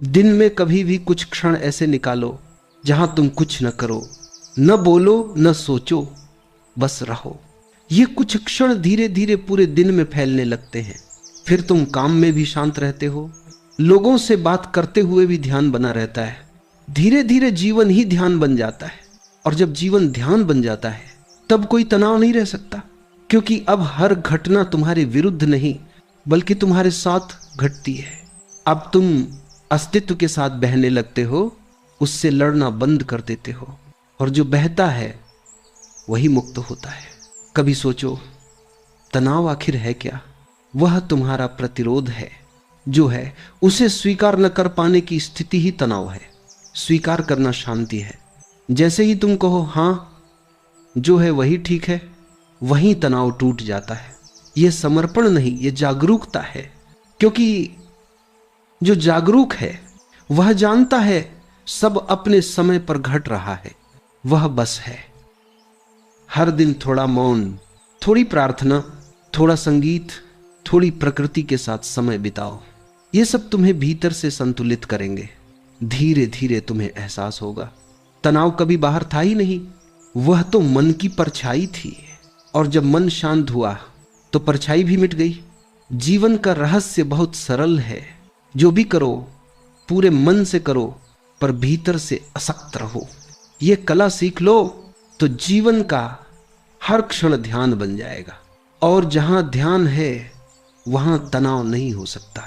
दिन में कभी भी कुछ क्षण ऐसे निकालो जहां तुम कुछ न करो, न बोलो, न सोचो, बस रहो। ये कुछ क्षण धीरे धीरे पूरे दिन में फैलने लगते हैं। फिर तुम काम में भी शांत रहते हो, लोगों से बात करते हुए भी ध्यान बना रहता है। धीरे धीरे जीवन ही ध्यान बन जाता है। और जब जीवन ध्यान बन जाता है तब कोई तनाव नहीं रह सकता, क्योंकि अब हर घटना तुम्हारे विरुद्ध नहीं बल्कि तुम्हारे साथ घटती है। अब तुम अस्तित्व के साथ बहने लगते हो, उससे लड़ना बंद कर देते हो, और जो बहता है वही मुक्त होता है। कभी सोचो, तनाव आखिर है क्या? वह तुम्हारा प्रतिरोध है। जो है उसे स्वीकार न कर पाने की स्थिति ही तनाव है। स्वीकार करना शांति है। जैसे ही तुम कहो हां, जो है वही ठीक है, वहीं तनाव टूट जाता है। यह समर्पण नहीं, यह जागरूकता है। क्योंकि जो जागरूक है वह जानता है सब अपने समय पर घट रहा है, वह बस है। हर दिन थोड़ा मौन, थोड़ी प्रार्थना, थोड़ा संगीत, थोड़ी प्रकृति के साथ समय बिताओ। ये सब तुम्हें भीतर से संतुलित करेंगे। धीरे धीरे तुम्हें एहसास होगा तनाव कभी बाहर था ही नहीं, वह तो मन की परछाई थी। और जब मन शांत हुआ तो परछाई भी मिट गई। जीवन का रहस्य बहुत सरल है। जो भी करो पूरे मन से करो, पर भीतर से असक्त रहो। ये कला सीख लो तो जीवन का हर क्षण ध्यान बन जाएगा। और जहां ध्यान है वहां तनाव नहीं हो सकता,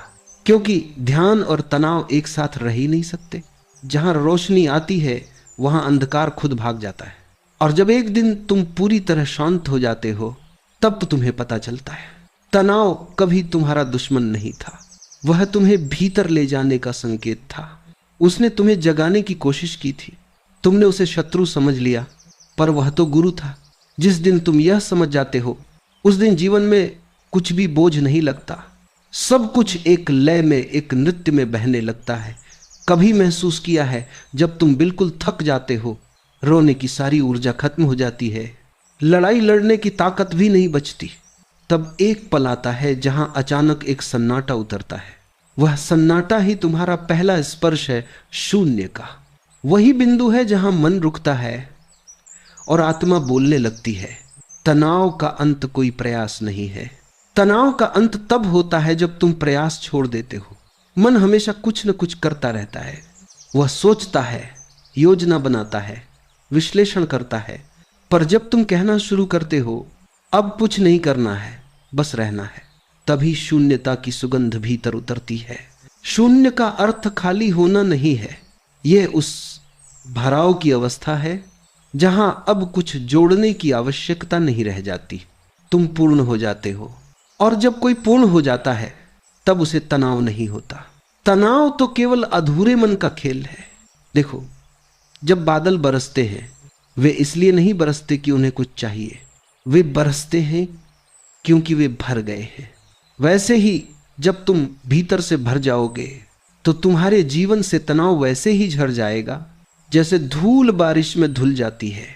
क्योंकि ध्यान और तनाव एक साथ रह ही नहीं सकते। जहां रोशनी आती है वहां अंधकार खुद भाग जाता है। और जब एक दिन तुम पूरी तरह शांत हो जाते हो तब तो तुम्हें पता चलता है तनाव कभी तुम्हारा दुश्मन नहीं था, वह तुम्हें भीतर ले जाने का संकेत था। उसने तुम्हें जगाने की कोशिश की थी, तुमने उसे शत्रु समझ लिया, पर वह तो गुरु था। जिस दिन तुम यह समझ जाते हो उस दिन जीवन में कुछ भी बोझ नहीं लगता। सब कुछ एक लय में, एक नृत्य में बहने लगता है। कभी महसूस किया है जब तुम बिल्कुल थक जाते हो, रोने की सारी ऊर्जा खत्म हो जाती है, लड़ाई लड़ने की ताकत भी नहीं बचती, तब एक पल आता है जहां अचानक एक सन्नाटा उतरता है। वह सन्नाटा ही तुम्हारा पहला स्पर्श है शून्य का। वही बिंदु है जहां मन रुकता है और आत्मा बोलने लगती है। तनाव का अंत कोई प्रयास नहीं है। तनाव का अंत तब होता है जब तुम प्रयास छोड़ देते हो। मन हमेशा कुछ न कुछ करता रहता है। वह सोचता है, योजना बनाता है, विश्लेषण करता है, पर जब तुम कहना शुरू करते हो अब कुछ नहीं करना है, बस रहना है, तभी शून्यता की सुगंध भीतर उतरती है। शून्य का अर्थ खाली होना नहीं है, यह उस भराव की अवस्था है जहां अब कुछ जोड़ने की आवश्यकता नहीं रह जाती। तुम पूर्ण हो जाते हो, और जब कोई पूर्ण हो जाता है तब उसे तनाव नहीं होता। तनाव तो केवल अधूरे मन का खेल है। देखो, जब बादल बरसते हैं वे इसलिए नहीं बरसते कि उन्हें कुछ चाहिए, वे बरसते हैं क्योंकि वे भर गए हैं। वैसे ही जब तुम भीतर से भर जाओगे तो तुम्हारे जीवन से तनाव वैसे ही झड़ जाएगा जैसे धूल बारिश में धुल जाती है।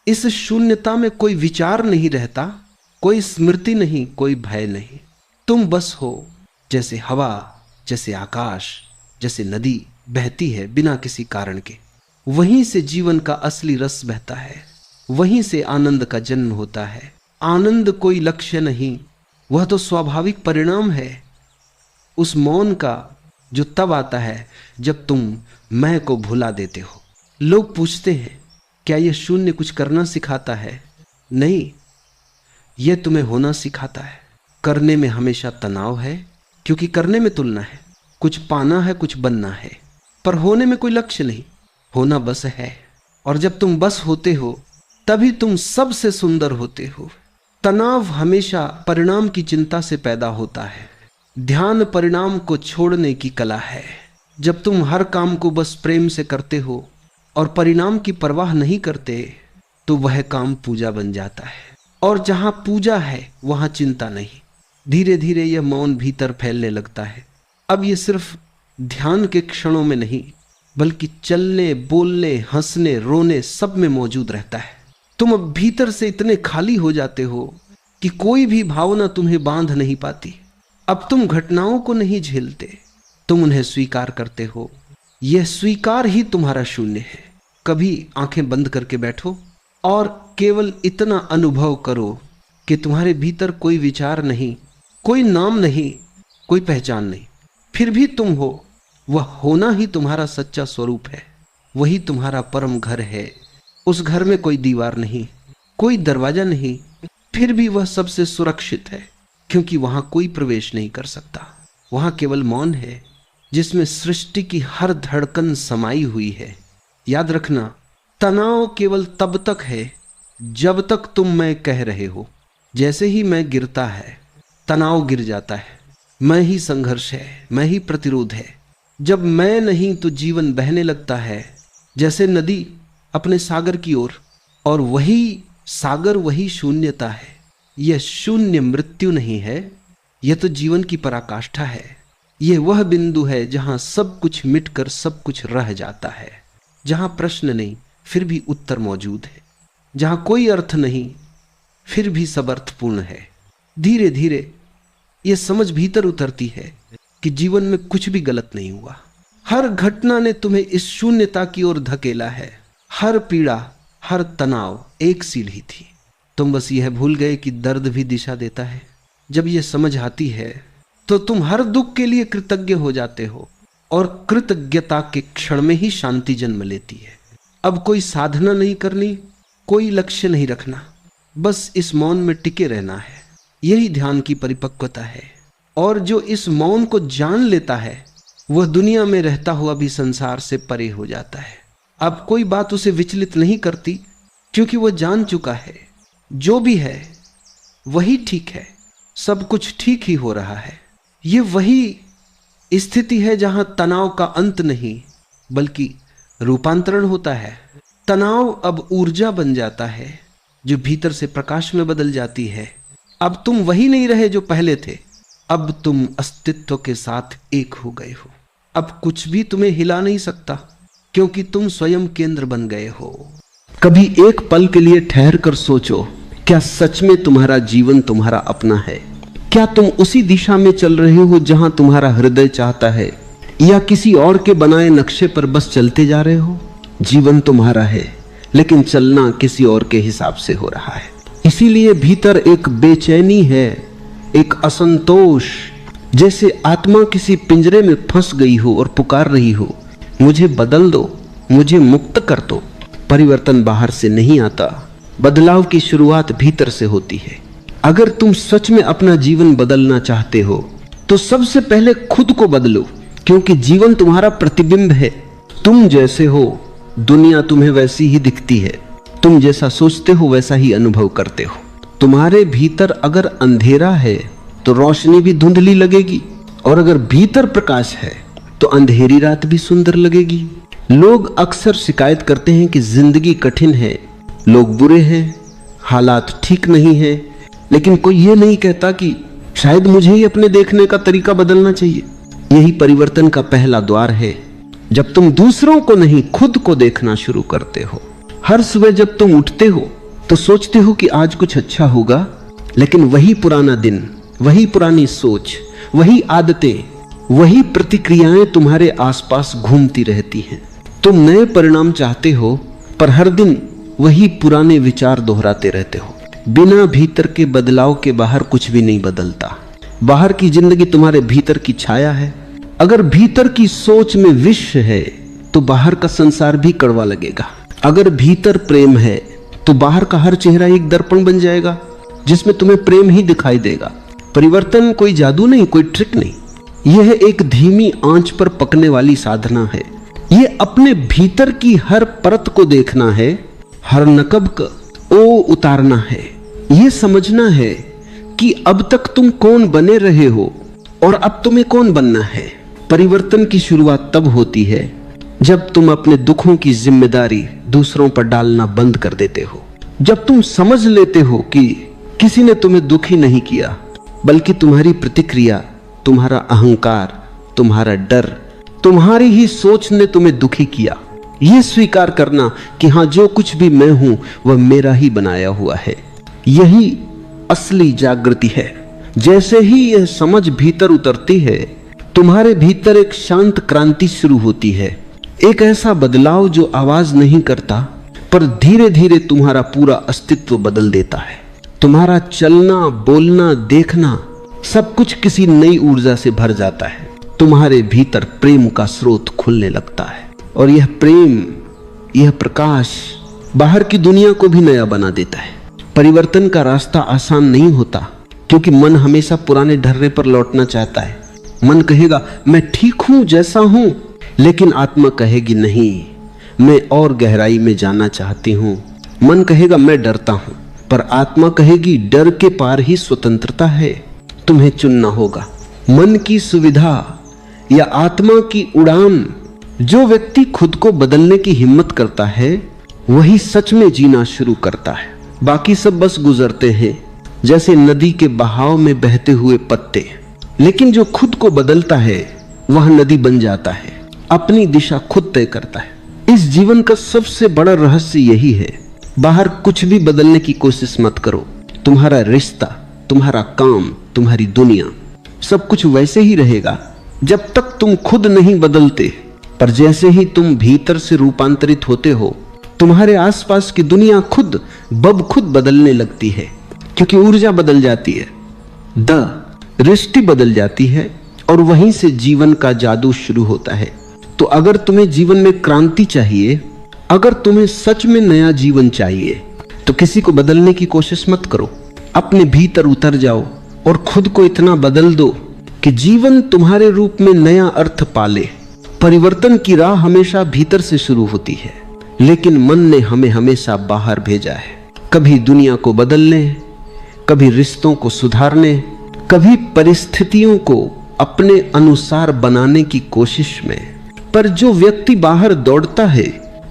इस शून्यता में कोई विचार नहीं रहता, कोई स्मृति नहीं, कोई भय नहीं। तुम बस हो, जैसे हवा, जैसे आकाश, जैसे नदी बहती है बिना किसी कारण के। वहीं से जीवन का असली रस बहता है, वहीं से आनंद का जन्म होता है। आनंद कोई लक्ष्य नहीं, वह तो स्वाभाविक परिणाम है उस मौन का, जो तब आता है जब तुम मैं को भुला देते हो। लोग पूछते हैं क्या यह शून्य कुछ करना सिखाता है? नहीं, यह तुम्हें होना सिखाता है। करने में हमेशा तनाव है, क्योंकि करने में तुलना है, कुछ पाना है, कुछ बनना है, पर होने में कोई लक्ष्य नहीं, होना बस है। और जब तुम बस होते हो तभी तुम सबसे सुंदर होते हो। तनाव हमेशा परिणाम की चिंता से पैदा होता है। ध्यान परिणाम को छोड़ने की कला है। जब तुम हर काम को बस प्रेम से करते हो और परिणाम की परवाह नहीं करते तो वह काम पूजा बन जाता है। और जहां पूजा है वहां चिंता नहीं। धीरे धीरे यह मौन भीतर फैलने लगता है। अब यह सिर्फ ध्यान के क्षणों में नहीं बल्कि चलने, बोलने, हंसने, रोने सब में मौजूद रहता है। तुम अब भीतर से इतने खाली हो जाते हो कि कोई भी भावना तुम्हें बांध नहीं पाती। अब तुम घटनाओं को नहीं झेलते, तुम उन्हें स्वीकार करते हो, यह स्वीकार ही तुम्हारा शून्य है। कभी आंखें बंद करके बैठो और केवल इतना अनुभव करो कि तुम्हारे भीतर कोई विचार नहीं, कोई नाम नहीं, कोई पहचान नहीं, फिर भी तुम हो। वह होना ही तुम्हारा सच्चा स्वरूप है। वही तुम्हारा परम घर है। उस घर में कोई दीवार नहीं, कोई दरवाजा नहीं, फिर भी वह सबसे सुरक्षित है, क्योंकि वहां कोई प्रवेश नहीं कर सकता। वहां केवल मौन है, जिसमें सृष्टि की हर धड़कन समाई हुई है। याद रखना, तनाव केवल तब तक है जब तक तुम मैं कह रहे हो। जैसे ही मैं गिरता है, तनाव गिर जाता है। मैं ही संघर्ष है, मैं ही प्रतिरोध है। जब मैं नहीं तो जीवन बहने लगता है, जैसे नदी अपने सागर की ओर, और वही सागर वही शून्यता है। यह शून्य मृत्यु नहीं है, यह तो जीवन की पराकाष्ठा है। यह वह बिंदु है जहां सब कुछ मिटकर सब कुछ रह जाता है, जहां प्रश्न नहीं फिर भी उत्तर मौजूद है, जहां कोई अर्थ नहीं फिर भी सब अर्थपूर्ण है। धीरे धीरे यह समझ भीतर उतरती है कि जीवन में कुछ भी गलत नहीं हुआ। हर घटना ने तुम्हें इस शून्यता की ओर धकेला है। हर पीड़ा, हर तनाव एक सी ही थी। तुम बस यह भूल गए कि दर्द भी दिशा देता है। जब यह समझ आती है तो तुम हर दुख के लिए कृतज्ञ हो जाते हो, और कृतज्ञता के क्षण में ही शांति जन्म लेती है। अब कोई साधना नहीं करनी, कोई लक्ष्य नहीं रखना, बस इस मौन में टिके रहना है। यही ध्यान की परिपक्वता है। और जो इस मौन को जान लेता है, वह दुनिया में रहता हुआ भी संसार से परे हो जाता है। अब कोई बात उसे विचलित नहीं करती, क्योंकि वह जान चुका है जो भी है वही ठीक है, सब कुछ ठीक ही हो रहा है। ये वही स्थिति है जहां तनाव का अंत नहीं बल्कि रूपांतरण होता है। तनाव अब ऊर्जा बन जाता है, जो भीतर से प्रकाश में बदल जाती है। अब तुम वही नहीं रहे जो पहले थे, अब तुम अस्तित्व के साथ एक हो गए हो। अब कुछ भी तुम्हें हिला नहीं सकता, क्योंकि तुम स्वयं केंद्र बन गए हो। कभी एक पल के लिए ठहर कर सोचो, क्या सच में तुम्हारा जीवन तुम्हारा अपना है? क्या तुम उसी दिशा में चल रहे हो जहां तुम्हारा हृदय चाहता है, या किसी और के बनाए नक्शे पर बस चलते जा रहे हो? जीवन तुम्हारा है, लेकिन चलना किसी और के हिसाब से हो रहा है। इसीलिए भीतर एक बेचैनी है, एक असंतोष, जैसे आत्मा किसी पिंजरे में फंस गई हो और पुकार रही हो, मुझे बदल दो, मुझे मुक्त कर दो। परिवर्तन बाहर से नहीं आता, बदलाव की शुरुआत भीतर से होती है। अगर तुम सच में अपना जीवन बदलना चाहते हो तो सबसे पहले खुद को बदलो, क्योंकि जीवन तुम्हारा प्रतिबिंब है। तुम जैसे हो दुनिया तुम्हें वैसी ही दिखती है, तुम जैसा सोचते हो वैसा ही अनुभव करते हो। तुम्हारे भीतर अगर अंधेरा है तो रोशनी भी धुंधली लगेगी, और अगर भीतर प्रकाश है तो अंधेरी रात भी सुंदर लगेगी। लोग अक्सर शिकायत करते हैं कि जिंदगी कठिन है, लोग बुरे हैं, हालात ठीक नहीं है, लेकिन कोई ये नहीं कहता कि शायद मुझे ही अपने देखने का तरीका बदलना चाहिए। यही परिवर्तन का पहला द्वार है, जब तुम दूसरों को नहीं खुद को देखना शुरू करते हो। हर सुबह जब तुम उठते हो तो सोचते हो कि आज कुछ अच्छा होगा, लेकिन वही पुराना दिन, वही पुरानी सोच, वही आदतें, वही प्रतिक्रियाएं तुम्हारे आसपास घूमती रहती हैं। तुम नए परिणाम चाहते हो, पर हर दिन वही पुराने विचार दोहराते रहते हो। बिना भीतर के बदलाव के बाहर कुछ भी नहीं बदलता। बाहर की जिंदगी तुम्हारे भीतर की छाया है। अगर भीतर की सोच में विष है तो बाहर का संसार भी कड़वा लगेगा। अगर भीतर प्रेम है तो बाहर का हर चेहरा एक दर्पण बन जाएगा, जिसमें तुम्हें प्रेम ही दिखाई देगा। परिवर्तन कोई जादू नहीं, कोई ट्रिक नहीं, यह एक धीमी आंच पर पकने वाली साधना है। यह अपने भीतर की हर परत को देखना है, हर नकब का ओ उतारना है। यह समझना है कि अब तक तुम कौन बने रहे हो और अब तुम्हें कौन बनना है। परिवर्तन की शुरुआत तब होती है जब तुम अपने दुखों की जिम्मेदारी दूसरों पर डालना बंद कर देते हो। जब तुम समझ लेते हो कि किसी ने तुम्हें दुखी नहीं किया, बल्कि तुम्हारी प्रतिक्रिया, तुम्हारा अहंकार, तुम्हारा डर, तुम्हारी ही सोच ने तुम्हें दुखी किया। यह स्वीकार करना कि हाँ, जो कुछ भी मैं हूं वह मेरा ही बनाया हुआ है, यही असली जागृति है। जैसे ही यह समझ भीतर उतरती है, तुम्हारे भीतर एक शांत क्रांति शुरू होती है। एक ऐसा बदलाव जो आवाज नहीं करता पर धीरे धीरे तुम्हारा पूरा अस्तित्व बदल देता है। तुम्हारा चलना, बोलना, देखना सब कुछ किसी नई ऊर्जा से भर जाता है। तुम्हारे भीतर प्रेम का स्रोत खुलने लगता है और यह प्रेम, यह प्रकाश बाहर की दुनिया को भी नया बना देता है। परिवर्तन का रास्ता आसान नहीं होता क्योंकि मन हमेशा पुराने ढर्रे पर लौटना चाहता है। मन कहेगा मैं ठीक हूं जैसा हूं, लेकिन आत्मा कहेगी नहीं, मैं और गहराई में जाना चाहती हूं। मन कहेगा मैं डरता हूं, पर आत्मा कहेगी डर के पार ही स्वतंत्रता है, तुम्हें चुनना होगा। मन की सुविधा या आत्मा की उड़ान, जो व्यक्ति खुद को बदलने की हिम्मत करता है वही सच में जीना शुरू करता है। बाकी सब बस गुजरते हैं जैसे नदी के बहाव में बहते हुए पत्ते। लेकिन जो खुद को बदलता है वह नदी बन जाता है, अपनी दिशा खुद तय करता है। इस जीवन का सबसे बड़ा रहस्य यही है। बाहर कुछ भी बदलने की कोशिश मत करो। तुम्हारा रिश्ता, तुम्हारा काम, तुम्हारी दुनिया सब कुछ वैसे ही रहेगा जब तक तुम खुद नहीं बदलते। पर जैसे ही तुम भीतर से रूपांतरित होते हो, तुम्हारे आसपास की दुनिया खुद बदलने लगती है, क्योंकि ऊर्जा बदल जाती है, दृष्टि बदल जाती है और वहीं से जीवन का जादू शुरू होता है। तो अगर तुम्हें जीवन में क्रांति चाहिए, अगर तुम्हें सच में नया जीवन चाहिए, तो किसी को बदलने की कोशिश मत करो। अपने भीतर उतर जाओ और खुद को इतना बदल दो कि जीवन तुम्हारे रूप में नया अर्थ पाले। परिवर्तन की राह हमेशा भीतर से शुरू होती है, लेकिन मन ने हमें हमेशा बाहर भेजा है, कभी दुनिया को बदलने, कभी रिश्तों को सुधारने, कभी परिस्थितियों को अपने अनुसार बनाने की कोशिश में। पर जो व्यक्ति बाहर दौड़ता है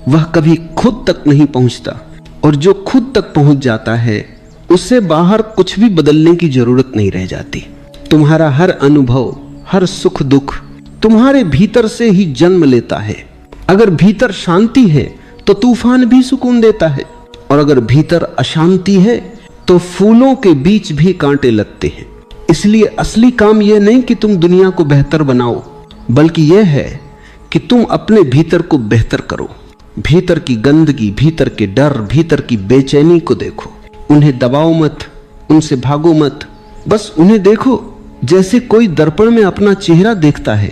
वह कभी खुद तक नहीं पहुंचता, और जो खुद तक पहुंच जाता है उसे बाहर कुछ भी बदलने की जरूरत नहीं रह जाती। तुम्हारा हर अनुभव, हर सुख दुख तुम्हारे भीतर से ही जन्म लेता है। अगर भीतर शांति है तो तूफान भी सुकून देता है, और अगर भीतर अशांति है तो फूलों के बीच भी कांटे लगते हैं। इसलिए असली काम यह नहीं कि तुम दुनिया को बेहतर बनाओ, बल्कि यह है कि तुम अपने भीतर को बेहतर करो। भीतर की गंदगी, भीतर के डर, भीतर की बेचैनी को देखो, उन्हें दबाओ मत, उनसे भागो मत, बस उन्हें देखो जैसे कोई दर्पण में अपना चेहरा देखता है।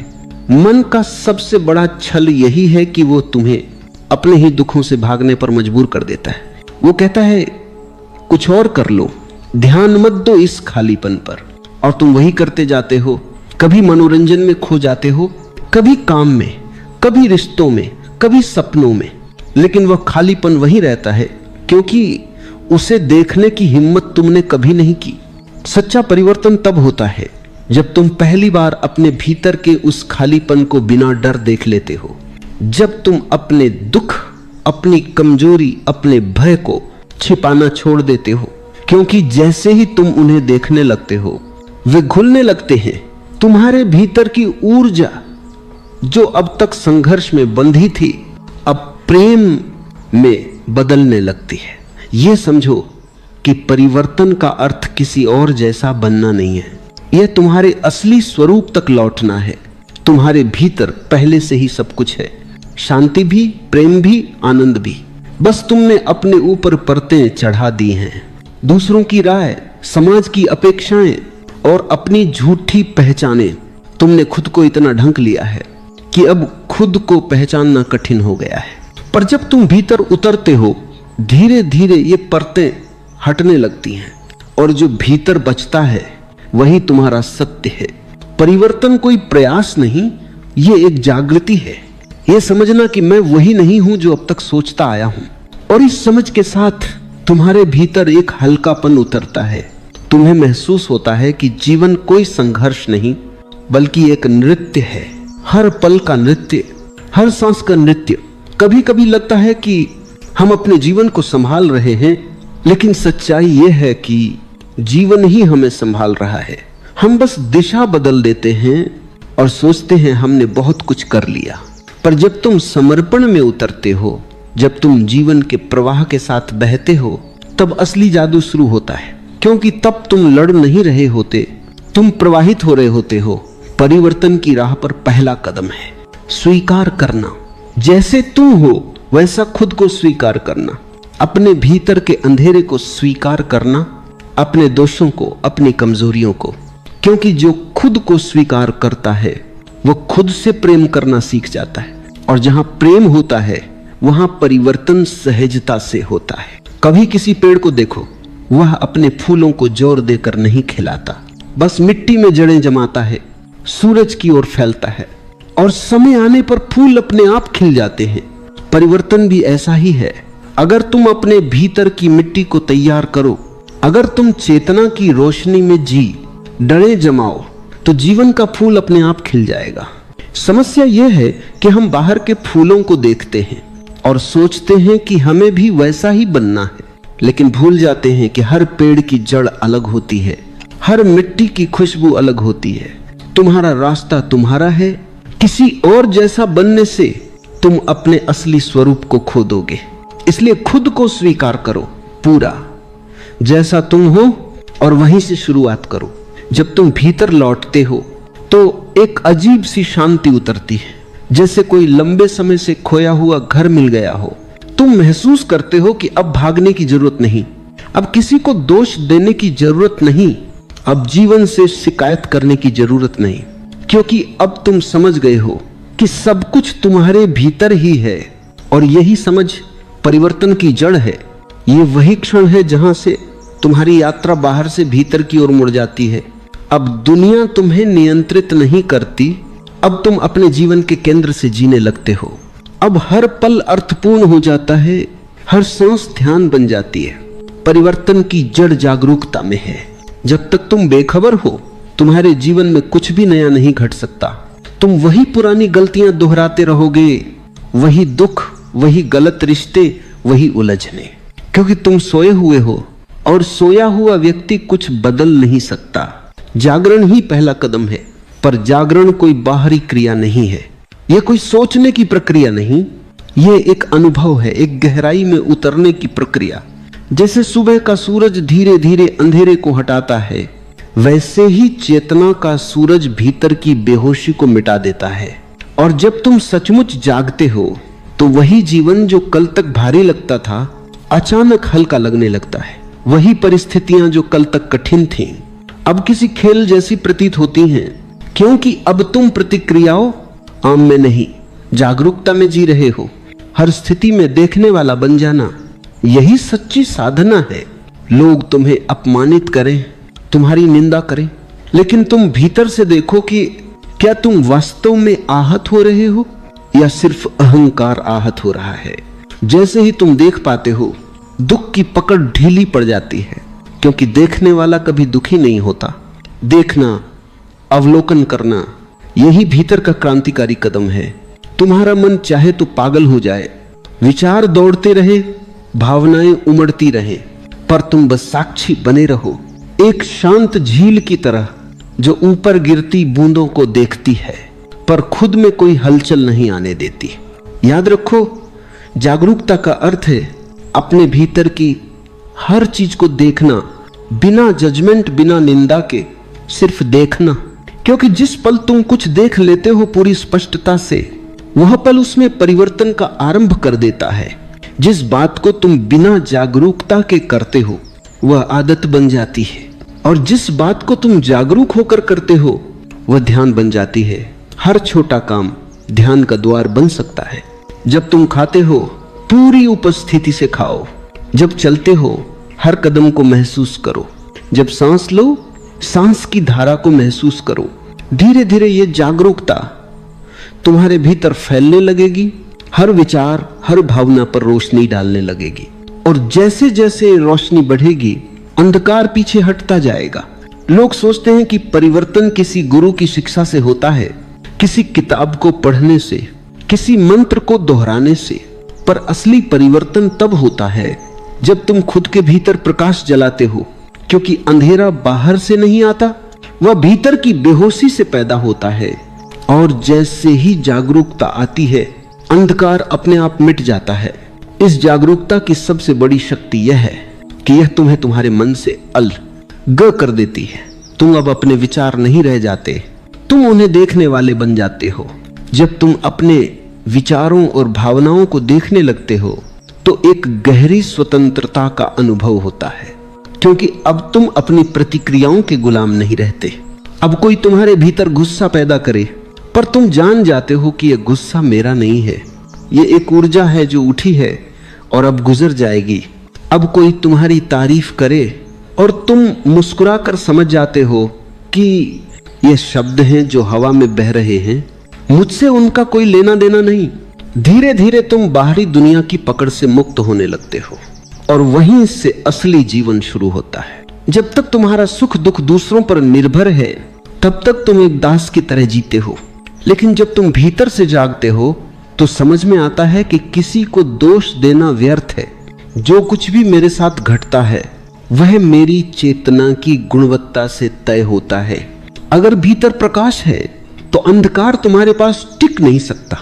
मन का सबसे बड़ा छल यही है कि वो तुम्हें अपने ही दुखों से भागने पर मजबूर कर देता है। वो कहता है कुछ और कर लो, ध्यान मत दो इस खालीपन पर, और तुम वही करते जाते हो। कभी मनोरंजन में खो जाते हो, कभी काम में, कभी रिश्तों में, कभी सपनों में, लेकिन वह खालीपन वही रहता है क्योंकि उसे देखने की हिम्मत तुमने कभी नहीं की। सच्चा परिवर्तन तब होता है जब तुम पहली बार अपने भीतर के उस खालीपन को बिना डर देख लेते हो, जब तुम अपने दुख, अपनी कमजोरी, अपने भय को छिपाना छोड़ देते हो, क्योंकि जैसे ही तुम उन्हें देखने लगते हो वे घुलने लगते हैं। तुम्हारे भीतर की ऊर्जा जो अब तक संघर्ष में बंधी थी, अब प्रेम में बदलने लगती है। यह समझो कि परिवर्तन का अर्थ किसी और जैसा बनना नहीं है, यह तुम्हारे असली स्वरूप तक लौटना है। तुम्हारे भीतर पहले से ही सब कुछ है, शांति भी, प्रेम भी, आनंद भी। बस तुमने अपने ऊपर परतें चढ़ा दी हैं। दूसरों की राय, समाज की अपेक्षाएं और अपनी झूठी पहचानें, तुमने खुद को इतना ढंक लिया है कि अब खुद को पहचानना कठिन हो गया है। पर जब तुम भीतर उतरते हो, धीरे धीरे ये परतें हटने लगती हैं, और जो भीतर बचता है वही तुम्हारा सत्य है। परिवर्तन कोई प्रयास नहीं, ये एक जागृति है। ये समझना कि मैं वही नहीं हूं जो अब तक सोचता आया हूं, और इस समझ के साथ तुम्हारे भीतर एक हल्कापन उतरता है। तुम्हें महसूस होता है कि जीवन कोई संघर्ष नहीं बल्कि एक नृत्य है, हर पल का नृत्य, हर सांस का नृत्य। कभी कभी लगता है कि हम अपने जीवन को संभाल रहे हैं, लेकिन सच्चाई यह है कि जीवन ही हमें संभाल रहा है। हम बस दिशा बदल देते हैं और सोचते हैं हमने बहुत कुछ कर लिया। पर जब तुम समर्पण में उतरते हो, जब तुम जीवन के प्रवाह के साथ बहते हो, तब असली जादू शुरू होता है, क्योंकि तब तुम लड़ नहीं रहे होते, तुम प्रवाहित हो रहे होते हो। परिवर्तन की राह पर पहला कदम है स्वीकार करना जैसे तुम हो वैसा खुद को स्वीकार करना, अपने भीतर के अंधेरे को स्वीकार करना, अपने दोषों को, अपनी कमजोरियों को। क्योंकि जो खुद को स्वीकार करता है वो खुद से प्रेम करना सीख जाता है, और जहां प्रेम होता है वहां परिवर्तन सहजता से होता है। कभी किसी पेड़ को देखो, वह अपने फूलों को जोर देकर नहीं खिलाता, बस मिट्टी में जड़ें जमाता है, सूरज की ओर फैलता है, और समय आने पर फूल अपने आप खिल जाते हैं। परिवर्तन भी ऐसा ही है। अगर तुम अपने भीतर की मिट्टी को तैयार करो, अगर तुम चेतना की रोशनी में जी डरे जमाओ, तो जीवन का फूल अपने आप खिल जाएगा। समस्या यह है कि हम बाहर के फूलों को देखते हैं और सोचते हैं कि हमें भी वैसा ही बनना है, लेकिन भूल जाते हैं कि हर पेड़ की जड़ अलग होती है, हर मिट्टी की खुशबू अलग होती है। तुम्हारा रास्ता तुम्हारा है, किसी और जैसा बनने से तुम अपने असली स्वरूप को खो दोगे। इसलिए खुद को स्वीकार करो पूरा, जैसा तुम हो, और वहीं से शुरुआत करो। जब तुम भीतर लौटते हो तो एक अजीब सी शांति उतरती है, जैसे कोई लंबे समय से खोया हुआ घर मिल गया हो। तुम महसूस करते हो कि अब भागने की जरूरत नहीं, अब किसी को दोष देने की जरूरत नहीं, अब जीवन से शिकायत करने की जरूरत नहीं, क्योंकि अब तुम समझ गए हो कि सब कुछ तुम्हारे भीतर ही है, और यही समझ परिवर्तन की जड़ है। ये वही क्षण है जहां से तुम्हारी यात्रा बाहर से भीतर की ओर मुड़ जाती है। अब दुनिया तुम्हें नियंत्रित नहीं करती, अब तुम अपने जीवन के केंद्र से जीने लगते हो। अब हर पल अर्थपूर्ण हो जाता है, हर सांस ध्यान बन जाती है। परिवर्तन की जड़ जागरूकता में है। जब तक तुम बेखबर हो, तुम्हारे जीवन में कुछ भी नया नहीं घट सकता। तुम वही पुरानी गलतियां दोहराते रहोगे, वही दुख, वही गलत रिश्ते, वही उलझने, क्योंकि तुम सोए हुए हो, और सोया हुआ व्यक्ति कुछ बदल नहीं सकता। जागरण ही पहला कदम है, पर जागरण कोई बाहरी क्रिया नहीं है, यह कोई सोचने की प्रक्रिया नहीं, यह एक अनुभव है, एक गहराई में उतरने की प्रक्रिया। जैसे सुबह का सूरज धीरे धीरे अंधेरे को हटाता है, वैसे ही चेतना का सूरज भीतर की बेहोशी को मिटा देता है। और जब तुम सचमुच जागते हो तो वही जीवन जो कल तक भारी लगता था अचानक हल्का लगने लगता है। वही परिस्थितियां जो कल तक कठिन थीं अब किसी खेल जैसी प्रतीत होती हैं, क्योंकि अब तुम प्रतिक्रियाओं आम में नहीं, जागरूकता में जी रहे हो। हर स्थिति में देखने वाला बन जाना, यही सच्ची साधना है। लोग तुम्हें अपमानित करें, तुम्हारी निंदा करें, लेकिन तुम भीतर से देखो कि क्या तुम वास्तव में आहत हो रहे हो या सिर्फ अहंकार आहत हो रहा है। जैसे ही तुम देख पाते हो, दुख की पकड़ ढीली पड़ जाती है, क्योंकि देखने वाला कभी दुखी नहीं होता। देखना, अवलोकन करना, यही भीतर का क्रांतिकारी कदम है। तुम्हारा मन चाहे तो पागल हो जाए, विचार दौड़ते रहे, भावनाएं उमड़ती रहे, पर तुम बस साक्षी बने रहो, एक शांत झील की तरह जो ऊपर गिरती बूंदों को देखती है पर खुद में कोई हलचल नहीं आने देती। याद रखो, जागरूकता का अर्थ है अपने भीतर की हर चीज को देखना, बिना जजमेंट, बिना निंदा के, सिर्फ देखना। क्योंकि जिस पल तुम कुछ देख लेते हो पूरी स्पष्टता से, वह पल उसमें परिवर्तन का आरंभ कर देता है। जिस बात को तुम बिना जागरूकता के करते हो वह आदत बन जाती है, और जिस बात को तुम जागरूक होकर करते हो वह ध्यान बन जाती है। हर छोटा काम ध्यान का द्वार बन सकता है। जब तुम खाते हो पूरी उपस्थिति से खाओ, जब चलते हो हर कदम को महसूस करो, जब सांस लो सांस की धारा को महसूस करो। धीरे धीरे ये जागरूकता तुम्हारे भीतर फैलने लगेगी, हर विचार, हर भावना पर रोशनी डालने लगेगी, और जैसे जैसे रोशनी बढ़ेगी अंधकार पीछे हटता जाएगा। लोग सोचते हैं कि परिवर्तन किसी गुरु की शिक्षा से होता है, किसी किताब को पढ़ने से, किसी मंत्र को दोहराने से, पर असली परिवर्तन तब होता है जब तुम खुद के भीतर प्रकाश जलाते हो, क्योंकि अंधेरा बाहर से नहीं आता, वह भीतर की बेहोशी से पैदा होता है। और जैसे ही जागरूकता आती है अंधकार अपने आप मिट जाता है। इस जागरूकता की सबसे बड़ी शक्ति यह है कि यह तुम्हें तुम्हारे मन से अलग कर देती है। तुम अब अपने विचार नहीं रह जाते, तुम उन्हें देखने वाले बन जाते हो। जब तुम अपने विचारों और भावनाओं को देखने लगते हो तो एक गहरी स्वतंत्रता का अनुभव होता है, क्योंकि अब तुम अपनी प्रतिक्रियाओं के गुलाम नहीं रहते। अब कोई तुम्हारे भीतर गुस्सा पैदा करे पर तुम जान जाते हो कि यह गुस्सा मेरा नहीं है, ये एक ऊर्जा है जो उठी है और अब गुजर जाएगी। अब कोई तुम्हारी तारीफ करे और तुम मुस्कुराकर समझ जाते हो कि ये शब्द हैं जो हवा में बह रहे हैं, मुझसे उनका कोई लेना देना नहीं। धीरे धीरे तुम बाहरी दुनिया की पकड़ से मुक्त होने लगते हो और वहीं से असली जीवन शुरू होता है। जब तक तुम्हारा सुख दुख दूसरों पर निर्भर है तब तक तुम एक दास की तरह जीते हो, लेकिन जब तुम भीतर से जागते हो तो समझ में आता है कि किसी को दोष देना व्यर्थ है। जो कुछ भी मेरे साथ घटता है वह मेरी चेतना की गुणवत्ता से तय होता है। अगर भीतर प्रकाश है तो अंधकार तुम्हारे पास टिक नहीं सकता।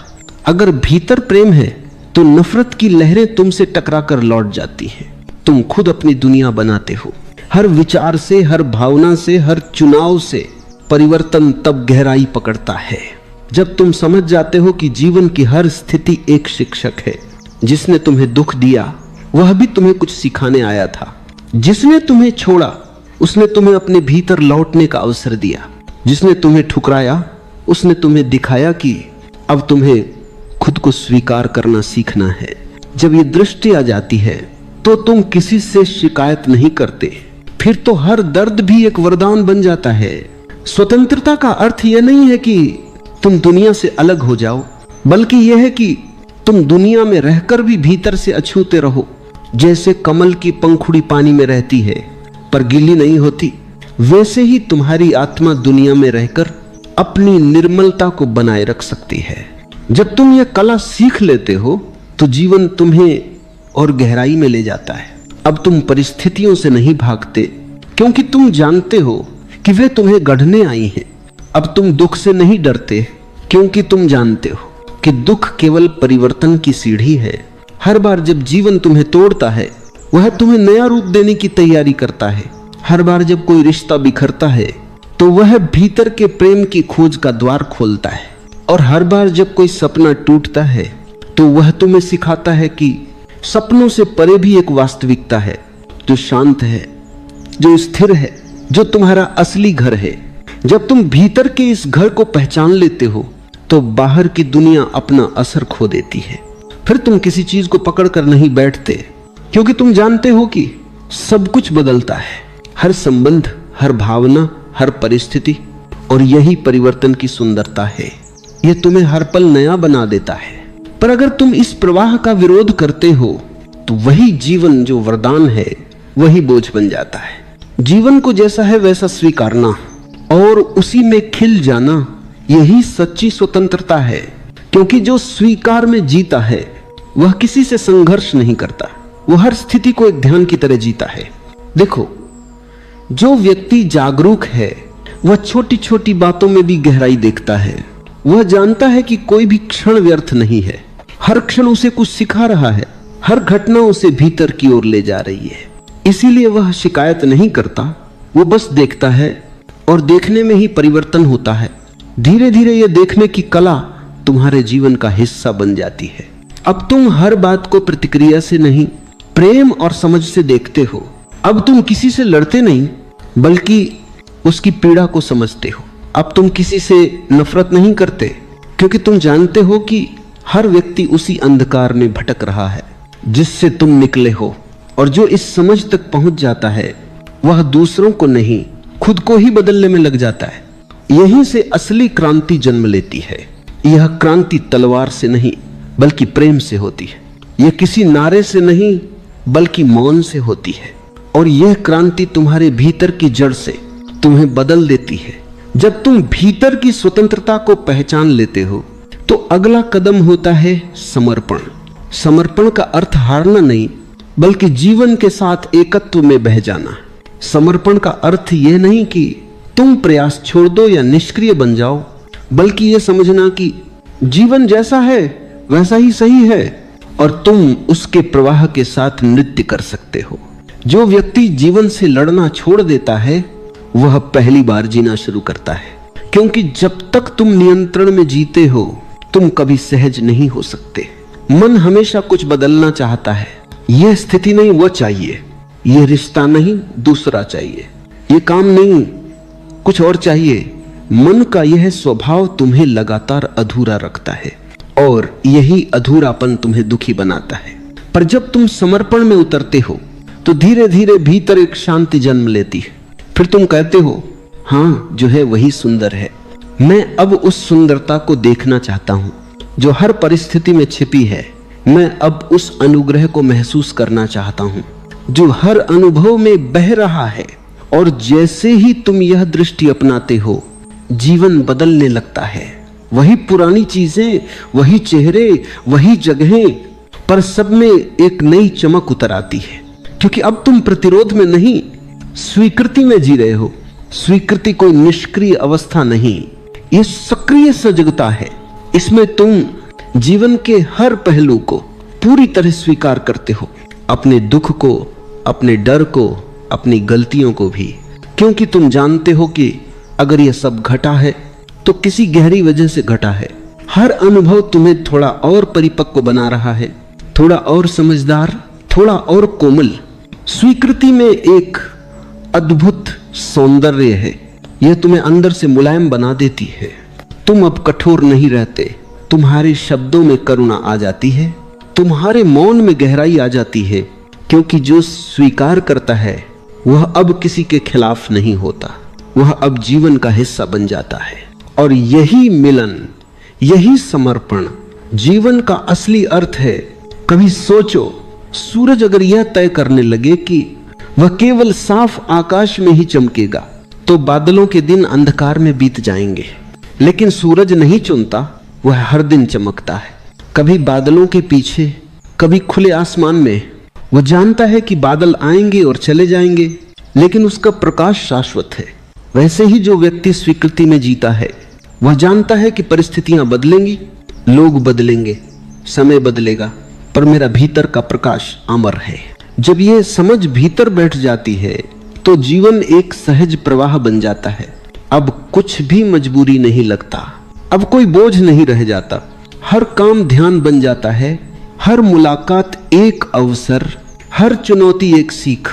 अगर भीतर प्रेम है तो नफरत की लहरें तुमसे टकराकर लौट जाती हैं। तुम खुद अपनी दुनिया बनाते हो। हर विचार से, हर भावना से, हर चुनाव से परिवर्तन तब गहराई पकड़ता है जब तुम समझ जाते हो कि जीवन की हर स्थिति एक शिक्षक है। जिसने तुम्हें दुख दिया वह भी तुम्हें कुछ सिखाने आया था। जिसने तुम्हें छोड़ा उसने तुम्हें अपने भीतर लौटने का अवसर दिया। जिसने तुम्हें ठुकराया उसने तुम्हें दिखाया कि अब तुम्हें खुद को स्वीकार करना सीखना है। जब ये दृष्टि आ जाती है तो तुम किसी से शिकायत नहीं करते। फिर तो हर दर्द भी एक वरदान बन जाता है। स्वतंत्रता का अर्थ यह नहीं है कि तुम दुनिया से अलग हो जाओ, बल्कि यह है कि तुम दुनिया में रहकर भी भीतर से अछूते रहो। जैसे कमल की पंखुड़ी पानी में रहती है पर गीली नहीं होती, वैसे ही तुम्हारी आत्मा दुनिया में रहकर अपनी निर्मलता को बनाए रख सकती है। जब तुम यह कला सीख लेते हो तो जीवन तुम्हें और गहराई में ले जाता है। अब तुम परिस्थितियों से नहीं भागते, क्योंकि तुम जानते हो कि वे तुम्हें गढ़ने आई हैं। अब तुम दुख से नहीं डरते, क्योंकि तुम जानते हो कि दुख केवल परिवर्तन की सीढ़ी है। हर बार जब जीवन तुम्हें तोड़ता है वह तुम्हें नया रूप देने की तैयारी करता है। हर बार जब कोई रिश्ता बिखरता है तो वह भीतर के प्रेम की खोज का द्वार खोलता है। और हर बार जब कोई सपना टूटता है तो वह तुम्हें सिखाता है कि सपनों से परे भी एक वास्तविकता है जो शांत है, जो स्थिर है, जो तुम्हारा असली घर है। जब तुम भीतर के इस घर को पहचान लेते हो तो बाहर की दुनिया अपना असर खो देती है। फिर तुम किसी चीज को पकड़कर नहीं बैठते, क्योंकि तुम जानते हो कि सब कुछ बदलता है। हर संबंध, हर भावना, हर परिस्थिति। और यही परिवर्तन की सुंदरता है। यह तुम्हें हर पल नया बना देता है। पर अगर तुम इस प्रवाह का विरोध करते हो तो वही जीवन जो वरदान है वही बोझ बन जाता है। जीवन को जैसा है वैसा स्वीकारना और उसी में खिल जाना, यही सच्ची स्वतंत्रता है। क्योंकि जो स्वीकार में जीता है वह किसी से संघर्ष नहीं करता, वह हर स्थिति को एक ध्यान की तरह जीता है। देखो, जो व्यक्ति जागरूक है वह छोटी छोटी बातों में भी गहराई देखता है। वह जानता है कि कोई भी क्षण व्यर्थ नहीं है। हर क्षण उसे कुछ सिखा रहा है। हर घटना उसे भीतर की ओर ले जा रही है। इसीलिए वह शिकायत नहीं करता, वो बस देखता है और देखने में ही परिवर्तन होता है। धीरे धीरे यह देखने की कला तुम्हारे जीवन का हिस्सा बन जाती है। अब तुम हर बात को प्रतिक्रिया से नहीं, प्रेम और समझ से देखते हो। अब तुम किसी से लड़ते नहीं, बल्कि उसकी पीड़ा को समझते हो। अब तुम किसी से नफरत नहीं करते, क्योंकि तुम जानते हो कि हर व्यक्ति उसी अंधकार में भटक रहा है जिससे तुम निकले हो। और जो इस समझ तक पहुंच जाता है वह दूसरों को नहीं, खुद को ही बदलने में लग जाता है। यहीं से असली क्रांति जन्म लेती है। यह क्रांति तलवार से नहीं बल्कि प्रेम से होती है। यह किसी नारे से नहीं बल्कि मौन से होती है। और यह क्रांति तुम्हारे भीतर की जड़ से तुम्हें बदल देती है। जब तुम भीतर की स्वतंत्रता को पहचान लेते हो तो अगला कदम होता है समर्पण। समर्पण का अर्थ हारना नहीं बल्कि जीवन के साथ एकत्व में बह जाना। समर्पण का अर्थ यह नहीं कि तुम प्रयास छोड़ दो या निष्क्रिय बन जाओ, बल्कि यह समझना कि जीवन जैसा है वैसा ही सही है और तुम उसके प्रवाह के साथ नृत्य कर सकते हो। जो व्यक्ति जीवन से लड़ना छोड़ देता है वह पहली बार जीना शुरू करता है, क्योंकि जब तक तुम नियंत्रण में जीते हो तुम कभी सहज नहीं हो सकते। मन हमेशा कुछ बदलना चाहता है। यह स्थिति नहीं वो चाहिए, यह रिश्ता नहीं दूसरा चाहिए, ये काम नहीं कुछ और चाहिए। मन का यह स्वभाव तुम्हें लगातार अधूरा रखता है और यही अधूरापन तुम्हें दुखी बनाता है। पर जब तुम समर्पण में उतरते हो तो धीरे धीरे भीतर एक शांति जन्म लेती है। फिर तुम कहते हो, हाँ जो है वही सुंदर है। मैं अब उस सुंदरता को देखना चाहता हूं जो हर परिस्थिति में छिपी है। मैं अब उस अनुग्रह को महसूस करना चाहता हूं जो हर अनुभव में बह रहा है। और जैसे ही तुम यह दृष्टि अपनाते हो, जीवन बदलने लगता है। वही पुरानी चीजें, वही चेहरे, वही जगहें, पर सब में एक नई चमक उतर आती है। क्योंकि अब तुम प्रतिरोध में नहीं, स्वीकृति में जी रहे हो। स्वीकृति कोई निष्क्रिय अवस्था नहीं, ये सक्रिय सजगता है। इसमें तुम जीवन के हर पहलू को पूरी तरह स्वीकार करते हो, अपने दुख को, अपने डर को, अपनी गलतियों को भी। क्योंकि तुम जानते हो कि अगर यह सब घटा है तो किसी गहरी वजह से घटा है। हर अनुभव तुम्हें थोड़ा और परिपक्व बना रहा है, थोड़ा और समझदार, थोड़ा और कोमल। स्वीकृति में एक अद्भुत सौंदर्य है, यह तुम्हें अंदर से मुलायम बना देती है। तुम अब कठोर नहीं रहते, तुम्हारे शब्दों में करुणा आ जाती है, तुम्हारे मौन में गहराई आ जाती है। क्योंकि जो स्वीकार करता है वह अब किसी के खिलाफ नहीं होता, वह अब जीवन का हिस्सा बन जाता है। और यही मिलन, यही समर्पण जीवन का असली अर्थ है। कभी सोचो, सूरज अगर यह तय करने लगे कि वह केवल साफ आकाश में ही चमकेगा तो बादलों के दिन अंधकार में बीत जाएंगे। लेकिन सूरज नहीं चुनता, वह हर दिन चमकता है, कभी बादलों के पीछे, कभी खुले आसमान में। वह जानता है कि बादल आएंगे और चले जाएंगे, लेकिन उसका प्रकाश शाश्वत है। वैसे ही जो व्यक्ति स्वीकृति में जीता है, वह जानता है कि परिस्थितियां बदलेंगी, लोग बदलेंगे, समय बदलेगा, पर मेरा भीतर का प्रकाश अमर है। जब यह समझ भीतर बैठ जाती है तो जीवन एक सहज प्रवाह बन जाता है। अब कुछ भी मजबूरी नहीं लगता, अब कोई बोझ नहीं रह जाता। हर काम ध्यान बन जाता है, हर मुलाकात एक अवसर, हर चुनौती एक सीख।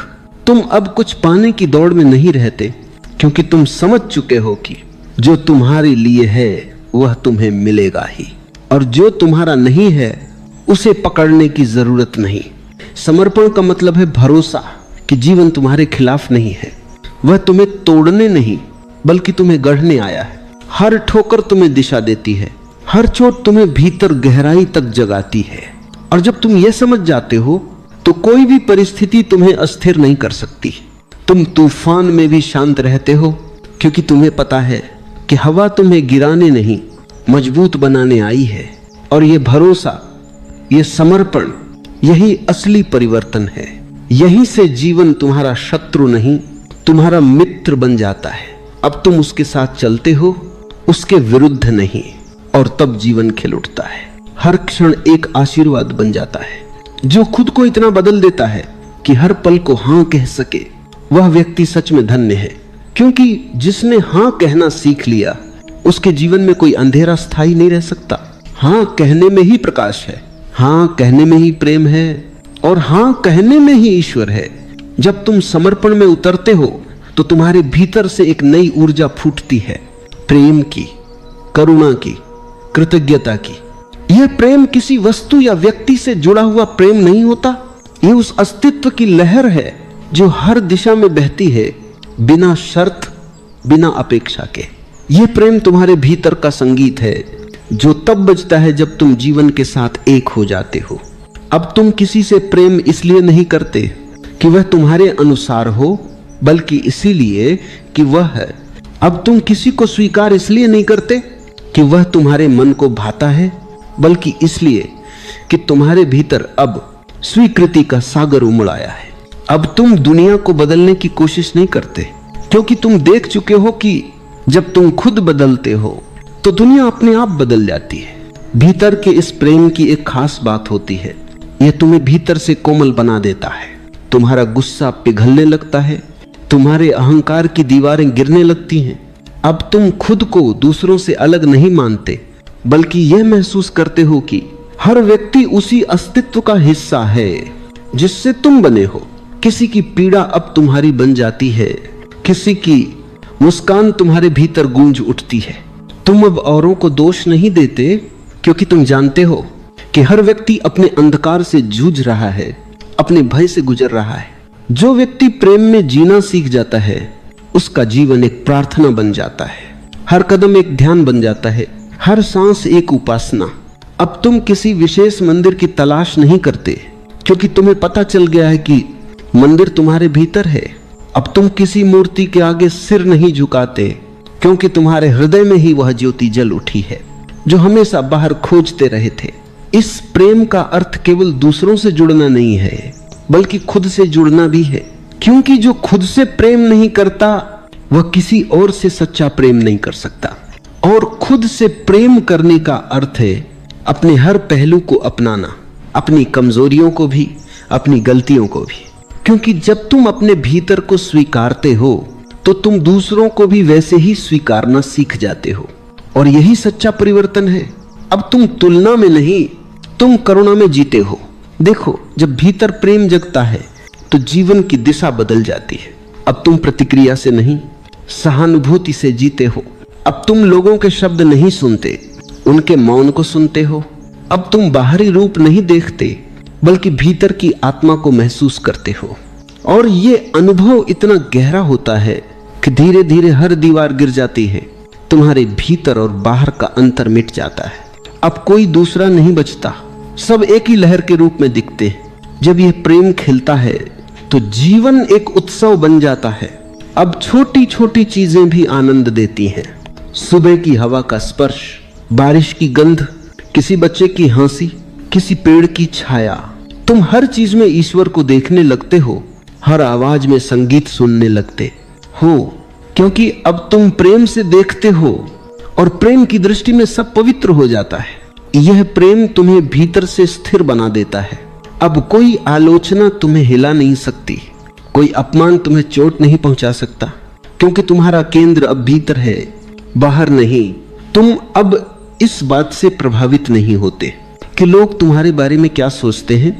तुम अब कुछ पाने की दौड़ में नहीं रहते, क्योंकि तुम समझ चुके हो कि जो तुम्हारे लिए है वह तुम्हें मिलेगा ही, और जो तुम्हारा नहीं है उसे पकड़ने की जरूरत नहीं। समर्पण का मतलब है भरोसा कि जीवन तुम्हारे खिलाफ नहीं है, वह तुम्हें तोड़ने नहीं बल्कि तुम्हें गढ़ने आया है। हर ठोकर तुम्हें दिशा देती है, हर चोट तुम्हें भीतर गहराई तक जगाती है। और जब तुम यह समझ जाते हो तो कोई भी परिस्थिति तुम्हें अस्थिर नहीं कर सकती। तुम तूफान में भी शांत रहते हो, क्योंकि तुम्हें पता है कि हवा तुम्हें गिराने नहीं मजबूत बनाने आई है। और यह भरोसा, यह समर्पण, यही असली परिवर्तन है। यहीं से जीवन तुम्हारा शत्रु नहीं, तुम्हारा मित्र बन जाता है। अब तुम उसके साथ चलते हो, उसके विरुद्ध नहीं, और तब जीवन खिल उठता है। हर क्षण एक आशीर्वाद बन जाता है, जो खुद को इतना बदल देता है कि हर पल को हाँ कह सके। वह व्यक्ति सच में धन्य है, क्योंकि जिसने हाँ कहना सीख लिया उसके जीवन में कोई अंधेरा स्थायी नहीं रह सकता। हाँ कहने में ही प्रकाश है, हाँ कहने में ही प्रेम है, और हाँ कहने में ही ईश्वर है। जब तुम समर्पण में उतरते हो तो तुम्हारे भीतर से एक नई ऊर्जा फूटती है, प्रेम की, करुणा की, कृतज्ञता की। यह प्रेम किसी वस्तु या व्यक्ति से जुड़ा हुआ प्रेम नहीं होता, यह उस अस्तित्व की लहर है जो हर दिशा में बहती है, बिना शर्त, बिना अपेक्षा के। यह प्रेम तुम्हारे भीतर का संगीत है, जो तब बजता है जब तुम जीवन के साथ एक हो जाते हो। अब तुम किसी से प्रेम इसलिए नहीं करते कि वह तुम्हारे अनुसार हो, बल्कि इसीलिए कि वह है। अब तुम किसी को स्वीकार इसलिए नहीं करते कि वह तुम्हारे मन को भाता है, बल्कि इसलिए कि तुम्हारे भीतर अब स्वीकृति का सागर उमड़ आया है। अब तुम दुनिया को बदलने की कोशिश नहीं करते, क्योंकि तुम देख चुके हो कि जब तुम खुद बदलते हो तो दुनिया अपने आप बदल जाती है। भीतर के इस प्रेम की एक खास बात होती है, यह तुम्हें भीतर से कोमल बना देता है। तुम्हारा गुस्सा पिघलने लगता है, तुम्हारे अहंकार की दीवारें गिरने लगती हैं। अब तुम खुद को दूसरों से अलग नहीं मानते, बल्कि यह महसूस करते हो कि हर व्यक्ति उसी अस्तित्व का हिस्सा है जिससे तुम बने हो। किसी की पीड़ा अब तुम्हारी बन जाती है, किसी की मुस्कान तुम्हारे भीतर गूंज उठती है। तुम अब औरों को दोष नहीं देते, क्योंकि तुम जानते हो कि हर व्यक्ति अपने अंधकार से जूझ रहा है, अपने भय से गुजर रहा है। जो व्यक्ति प्रेम में जीना सीख जाता है, उसका जीवन एक प्रार्थना बन जाता है, हर कदम एक ध्यान बन जाता है, हर सांस एक उपासना। अब तुम किसी विशेष मंदिर की तलाश नहीं करते, क्योंकि तुम्हें पता चल गया है कि मंदिर तुम्हारे भीतर है। अब तुम किसी मूर्ति के आगे सिर नहीं झुकाते, क्योंकि तुम्हारे हृदय में ही वह ज्योति जल उठी है जो हमेशा बाहर खोजते रहे थे। इस प्रेम का अर्थ केवल दूसरों से जुड़ना नहीं है, बल्कि खुद से जुड़ना भी है, क्योंकि जो खुद से प्रेम नहीं करता वह किसी और से सच्चा प्रेम नहीं कर सकता। और खुद से प्रेम करने का अर्थ है अपने हर पहलू को अपनाना, अपनी कमजोरियों को भी, अपनी गलतियों को भी। क्योंकि जब तुम अपने भीतर को स्वीकारते हो तो तुम दूसरों को भी वैसे ही स्वीकारना सीख जाते हो। और यही सच्चा परिवर्तन है। अब तुम तुलना में नहीं, तुम करुणा में जीते हो। देखो, जब भीतर प्रेम जगता है तो जीवन की दिशा बदल जाती है। अब तुम प्रतिक्रिया से नहीं, सहानुभूति से जीते हो। अब तुम लोगों के शब्द नहीं सुनते, उनके मौन को सुनते हो। अब तुम बाहरी रूप नहीं देखते, बल्कि भीतर की आत्मा को महसूस करते हो। और ये अनुभव इतना गहरा होता है कि धीरे धीरे हर दीवार गिर जाती है, तुम्हारे भीतर और बाहर का अंतर मिट जाता है। अब कोई दूसरा नहीं बचता, सब एक ही लहर के रूप में दिखते हैं। जब यह प्रेम खिलता है तो जीवन एक उत्सव बन जाता है। अब छोटी छोटी चीजें भी आनंद देती हैं। सुबह की हवा का स्पर्श, बारिश की गंध, किसी बच्चे की हंसी, किसी पेड़ की छाया। तुम हर चीज में ईश्वर को देखने लगते हो, हर आवाज में संगीत सुनने लगते हो, क्योंकि अब तुम प्रेम से देखते हो और प्रेम की दृष्टि में सब पवित्र हो जाता है। यह प्रेम तुम्हें भीतर से स्थिर बना देता है। अब कोई आलोचना तुम्हें हिला नहीं सकती, कोई अपमान तुम्हें चोट नहीं पहुंचा सकता, क्योंकि तुम्हारा केंद्र अब भीतर है, बाहर नहीं। तुम अब इस बात से प्रभावित नहीं होते कि लोग तुम्हारे बारे में क्या सोचते हैं,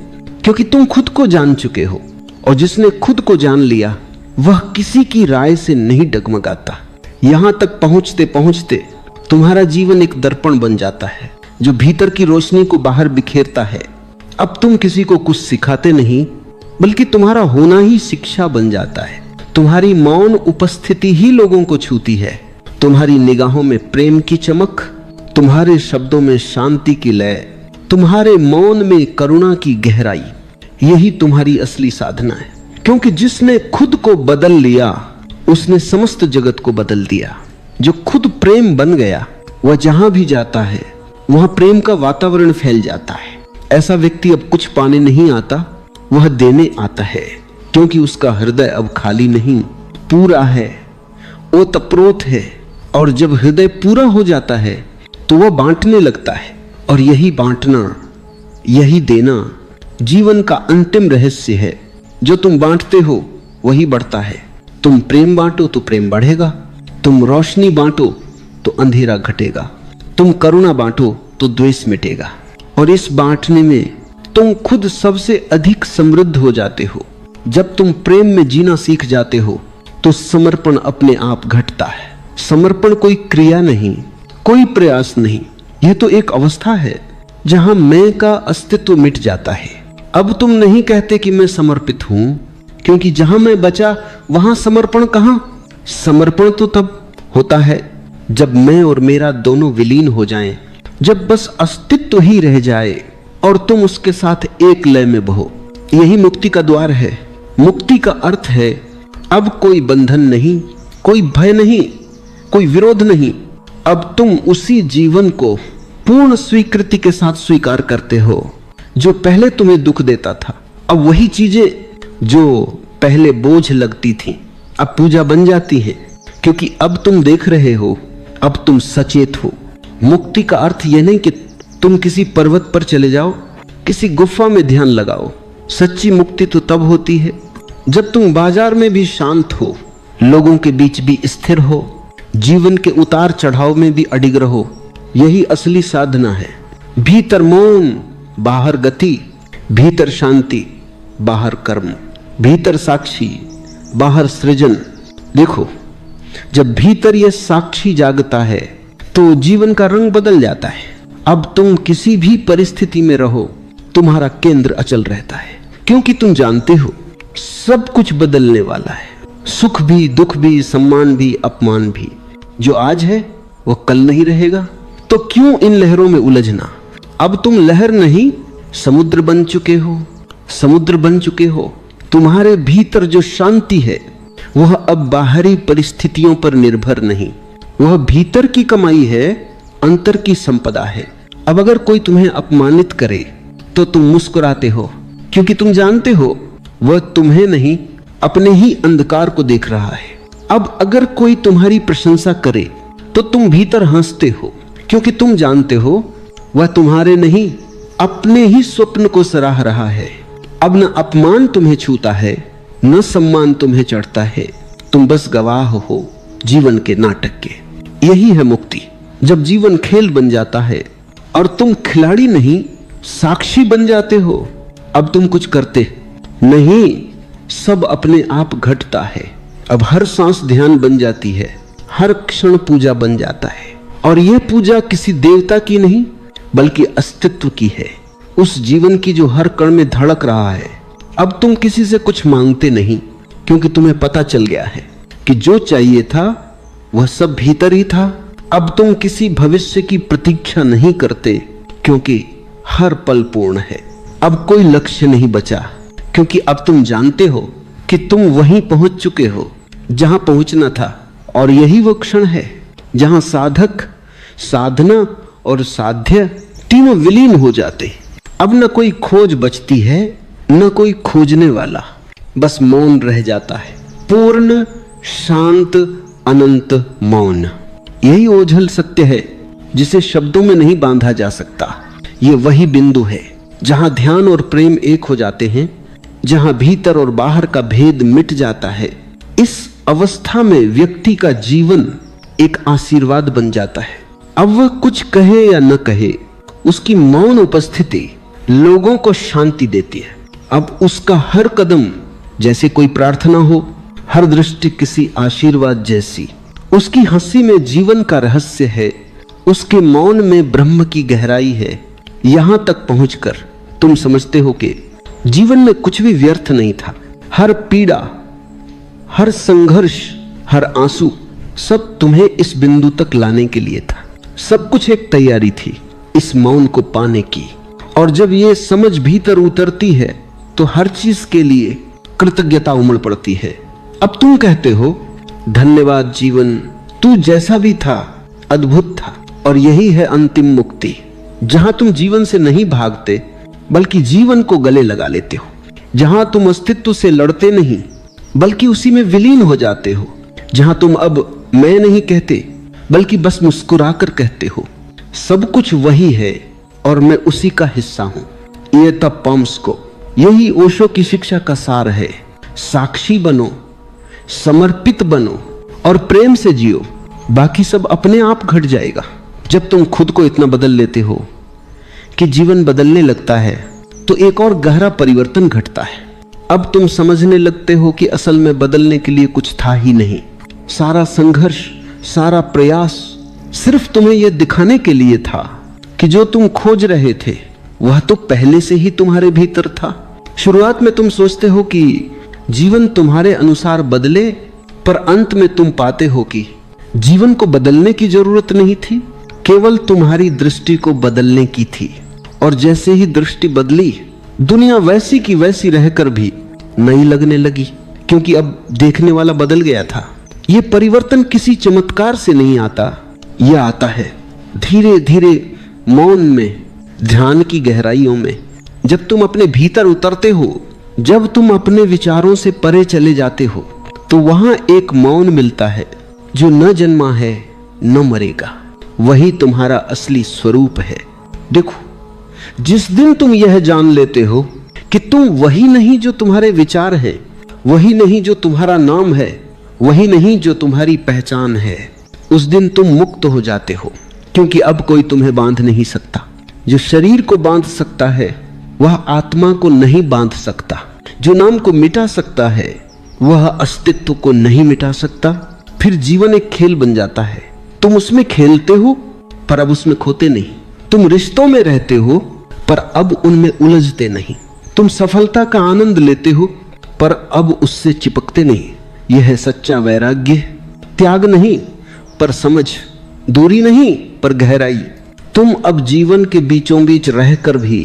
क्योंकि तुम खुद को जान चुके हो। और जिसने खुद को जान लिया वह किसी की राय से नहीं डगमगाता। यहां तक पहुंचते पहुंचते तुम्हारा जीवन एक दर्पण बन जाता है जो भीतर की रोशनी को बाहर बिखेरता है। अब तुम किसी को कुछ सिखाते नहीं, बल्कि तुम्हारा होना ही शिक्षा बन जाता है। तुम्हारी मौन उपस्थिति ही लोगों को छूती है। तुम्हारी निगाहों में प्रेम की चमक, तुम्हारे शब्दों में शांति की लय, तुम्हारे मौन में करुणा की गहराई, यही तुम्हारी असली साधना है। क्योंकि जिसने खुद को बदल लिया उसने समस्त जगत को बदल दिया। जो खुद प्रेम बन गया वह जहां भी जाता है वहां प्रेम का वातावरण फैल जाता है। ऐसा व्यक्ति अब कुछ पाने नहीं आता, वह देने आता है, क्योंकि उसका हृदय अब खाली नहीं, पूरा है, ओतप्रोत है। और जब हृदय पूरा हो जाता है तो वह बांटने लगता है। और यही बांटना, यही देना जीवन का अंतिम रहस्य है। जो तुम बांटते हो वही बढ़ता है। तुम प्रेम बांटो तो प्रेम बढ़ेगा, तुम रोशनी बांटो तो अंधेरा घटेगा, तुम करुणा बांटो तो द्वेष मिटेगा। और इस बांटने में तुम खुद सबसे अधिक समृद्ध हो जाते हो। जब तुम प्रेम में जीना सीख जाते हो तो समर्पण अपने आप घटता है। समर्पण कोई क्रिया नहीं, कोई प्रयास नहीं, यह तो एक अवस्था है जहां मैं का अस्तित्व मिट जाता है। अब तुम नहीं कहते कि मैं समर्पित हूं, क्योंकि जहां मैं बचा वहां समर्पण कहां। समर्पण तो तब होता है जब मैं और मेरा दोनों विलीन हो जाएं, जब बस अस्तित्व ही रह जाए और तुम उसके साथ एक लय में बहो। यही मुक्ति का द्वार है। मुक्ति का अर्थ है अब कोई बंधन नहीं, कोई भय नहीं, कोई विरोध नहीं। अब तुम उसी जीवन को पूर्ण स्वीकृति के साथ स्वीकार करते हो जो पहले तुम्हें दुख देता था। अब वही चीजें जो पहले बोझ लगती थी अब पूजा बन जाती है, क्योंकि अब तुम देख रहे हो, अब तुम सचेत हो। मुक्ति का अर्थ यह नहीं कि तुम किसी पर्वत पर चले जाओ, किसी गुफा में ध्यान लगाओ। सच्ची मुक्ति तो तब होती है जब तुम बाजार में भी शांत हो, लोगों के बीच भी स्थिर हो, जीवन के उतार चढ़ाव में भी अडिग रहो, यही असली साधना है। भीतर मौन, बाहर गति, भीतर शांति, बाहर कर्म, भीतर साक्षी, बाहर सृजन। देखो, जब भीतर यह साक्षी जागता है तो जीवन का रंग बदल जाता है। अब तुम किसी भी परिस्थिति में रहो, तुम्हारा केंद्र अचल रहता है, क्योंकि तुम जानते हो सब कुछ बदलने वाला है। सुख भी, दुख भी, सम्मान भी, अपमान भी। जो आज है वो कल नहीं रहेगा, तो क्यों इन लहरों में उलझना। अब तुम लहर नहीं, समुद्र बन चुके हो, समुद्र बन चुके हो। तुम्हारे भीतर जो शांति है वह अब बाहरी परिस्थितियों पर निर्भर नहीं, वह भीतर की कमाई है, अंतर की संपदा है। अब अगर कोई तुम्हें अपमानित करे तो तुम मुस्कुराते हो, क्योंकि तुम जानते हो वह तुम्हें नहीं, अपने ही अंधकार को देख रहा है। अब अगर कोई तुम्हारी प्रशंसा करे तो तुम भीतर हंसते हो, क्योंकि तुम जानते हो वह तुम्हारे नहीं, अपने ही स्वप्न को सराह रहा है। अब न अपमान तुम्हें छूता है, न सम्मान तुम्हें चढ़ता है, तुम बस गवाह हो जीवन के नाटक के। यही है मुक्ति, जब जीवन खेल बन जाता है और तुम खिलाड़ी नहीं, साक्षी बन जाते हो। अब तुम कुछ करते नहीं, सब अपने आप घटता है। अब हर सांस ध्यान बन जाती है, हर क्षण पूजा बन जाता है। और यह पूजा किसी देवता की नहीं, बल्कि अस्तित्व की है, उस जीवन की जो हर कण में धड़क रहा है। अब तुम किसी से कुछ मांगते नहीं, क्योंकि तुम्हें पता चल गया है कि जो चाहिए था वह सब भीतर ही था। अब तुम किसी भविष्य की प्रतीक्षा नहीं करते, क्योंकि हर पल पूर्ण है। अब कोई लक्ष्य नहीं बचा, क्योंकि अब तुम जानते हो कि तुम वहीं पहुंच चुके हो जहां पहुंचना था। और यही वो क्षण है जहां साधक, साधना और साध्य तीनों विलीन हो जाते। अब न कोई खोज बचती है, न कोई खोजने वाला, बस मौन रह जाता है, पूर्ण शांत अनंत मौन। यही ओझल सत्य है जिसे शब्दों में नहीं बांधा जा सकता। ये वही बिंदु है जहां ध्यान और प्रेम एक हो जाते हैं, जहां भीतर और बाहर का भेद मिट जाता है। इस अवस्था में व्यक्ति का जीवन एक आशीर्वाद बन जाता है। अब वह कुछ कहे या न कहे, उसकी मौन उपस्थिति लोगों को शांति देती है। अब उसका हर कदम जैसे कोई प्रार्थना हो, हर दृष्टि किसी आशीर्वाद जैसी। उसकी हंसी में जीवन का रहस्य है, उसके मौन में ब्रह्म की गहराई है। यहां तक पहुंचकर तुम समझते हो कि जीवन में कुछ भी व्यर्थ नहीं था। हर पीड़ा, हर संघर्ष, हर आंसू, सब तुम्हें इस बिंदु तक लाने के लिए था। सब कुछ एक तैयारी थी इस मौन को पाने की। और जब ये समझ भीतर उतरती है तो हर चीज के लिए कृतज्ञता उमड़ पड़ती है। अब तुम कहते हो, धन्यवाद जीवन, तू जैसा भी था अद्भुत था। और यही है अंतिम मुक्ति, जहां तुम जीवन से नहीं भागते, बल्कि जीवन को गले लगा लेते हो। जहां तुम अस्तित्व से लड़ते नहीं, बल्कि उसी में विलीन हो जाते हो। जहां तुम अब मैं नहीं कहते, बल्कि बस मुस्कुराकर कहते हो, सब कुछ वही है और मैं उसी का हिस्सा हूं। ये तब पम्स को, यही ओशो की शिक्षा का सार है। साक्षी बनो, समर्पित बनो और प्रेम से जियो, बाकी सब अपने आप घट जाएगा। जब तुम खुद को इतना बदल लेते हो कि जीवन बदलने लगता है, तो एक और गहरा परिवर्तन घटता है। अब तुम समझने लगते हो कि असल में बदलने के लिए कुछ था ही नहीं। सारा संघर्ष, सारा प्रयास सिर्फ तुम्हें यह दिखाने के लिए था कि जो तुम खोज रहे थे वह तो पहले से ही तुम्हारे भीतर था। शुरुआत में तुम सोचते हो कि जीवन तुम्हारे अनुसार बदले, पर अंत में तुम पाते हो कि जीवन को बदलने की जरूरत नहीं थी, केवल तुम्हारी दृष्टि को बदलने की थी। और जैसे ही दृष्टि बदली, दुनिया वैसी की वैसी रहकर भी नई लगने लगी, क्योंकि अब देखने वाला बदल गया था। यह परिवर्तन किसी चमत्कार से नहीं आता, यह आता है धीरे धीरे मौन में, ध्यान की गहराइयों में। जब तुम अपने भीतर उतरते हो, जब तुम अपने विचारों से परे चले जाते हो, तो वहां एक मौन मिलता है जो न जन्मा है न मरेगा। वही तुम्हारा असली स्वरूप है। देखो, जिस दिन तुम यह जान लेते हो कि तुम वही नहीं जो तुम्हारे विचार हैं, वही नहीं जो तुम्हारा नाम है, वही नहीं जो तुम्हारी पहचान है, उस दिन तुम मुक्त हो जाते हो। क्योंकि अब कोई तुम्हें बांध नहीं सकता। जो शरीर को बांध सकता है वह आत्मा को नहीं बांध सकता। जो नाम को मिटा सकता है वह अस्तित्व को नहीं मिटा सकता। फिर जीवन एक खेल बन जाता है। तुम उसमें खेलते हो पर अब उसमें खोते नहीं। तुम रिश्तों में रहते हो पर अब उनमें उलझते नहीं। तुम सफलता का आनंद लेते हो पर अब उससे चिपकते नहीं। यह है सच्चा वैराग्य। त्याग नहीं पर समझ, दूरी नहीं पर गहराई। तुम अब जीवन के बीचों बीच रहकर भी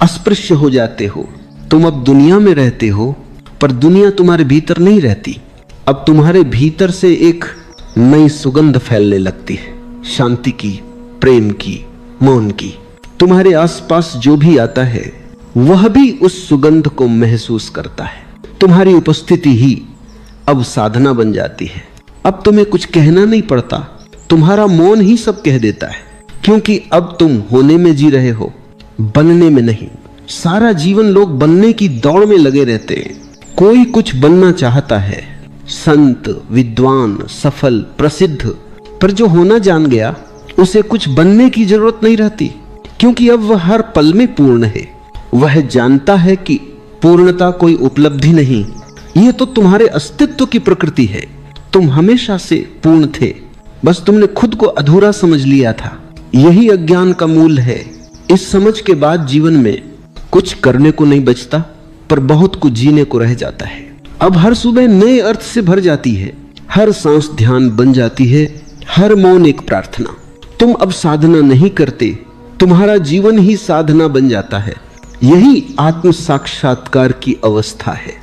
अस्पृश्य हो जाते हो। तुम अब दुनिया में रहते हो पर दुनिया तुम्हारे भीतर नहीं रहती। अब तुम्हारे भीतर से एक नई सुगंध फैलने लगती है, शांति की, प्रेम की, मौन की। तुम्हारे आसपास जो भी आता है वह भी उस सुगंध को महसूस करता है। तुम्हारी उपस्थिति ही अब साधना बन जाती है। अब तुम्हें कुछ कहना नहीं पड़ता, तुम्हारा मौन ही सब कह देता है। क्योंकि अब तुम होने में जी रहे हो, बनने में नहीं। सारा जीवन लोग बनने की दौड़ में लगे रहते हैं। कोई कुछ बनना चाहता है, संत, विद्वान, सफल, प्रसिद्ध, पर जो होना जान गया उसे कुछ बनने की जरूरत नहीं रहती। क्योंकि अब वह हर पल में पूर्ण है। वह जानता है कि पूर्णता कोई उपलब्धि नहीं, यह तो तुम्हारे अस्तित्व की प्रकृति है। तुम हमेशा से पूर्ण थे, बस तुमने खुद को अधूरा समझ लिया था। यही अज्ञान का मूल है। इस समझ के बाद जीवन में कुछ करने को नहीं बचता पर बहुत कुछ जीने को रह जाता है। अब हर सुबह नए अर्थ से भर जाती है। हर सांस ध्यान बन जाती है, हर मौन एक प्रार्थना। तुम अब साधना नहीं करते, तुम्हारा जीवन ही साधना बन जाता है। यही आत्म साक्षात्कार की अवस्था है,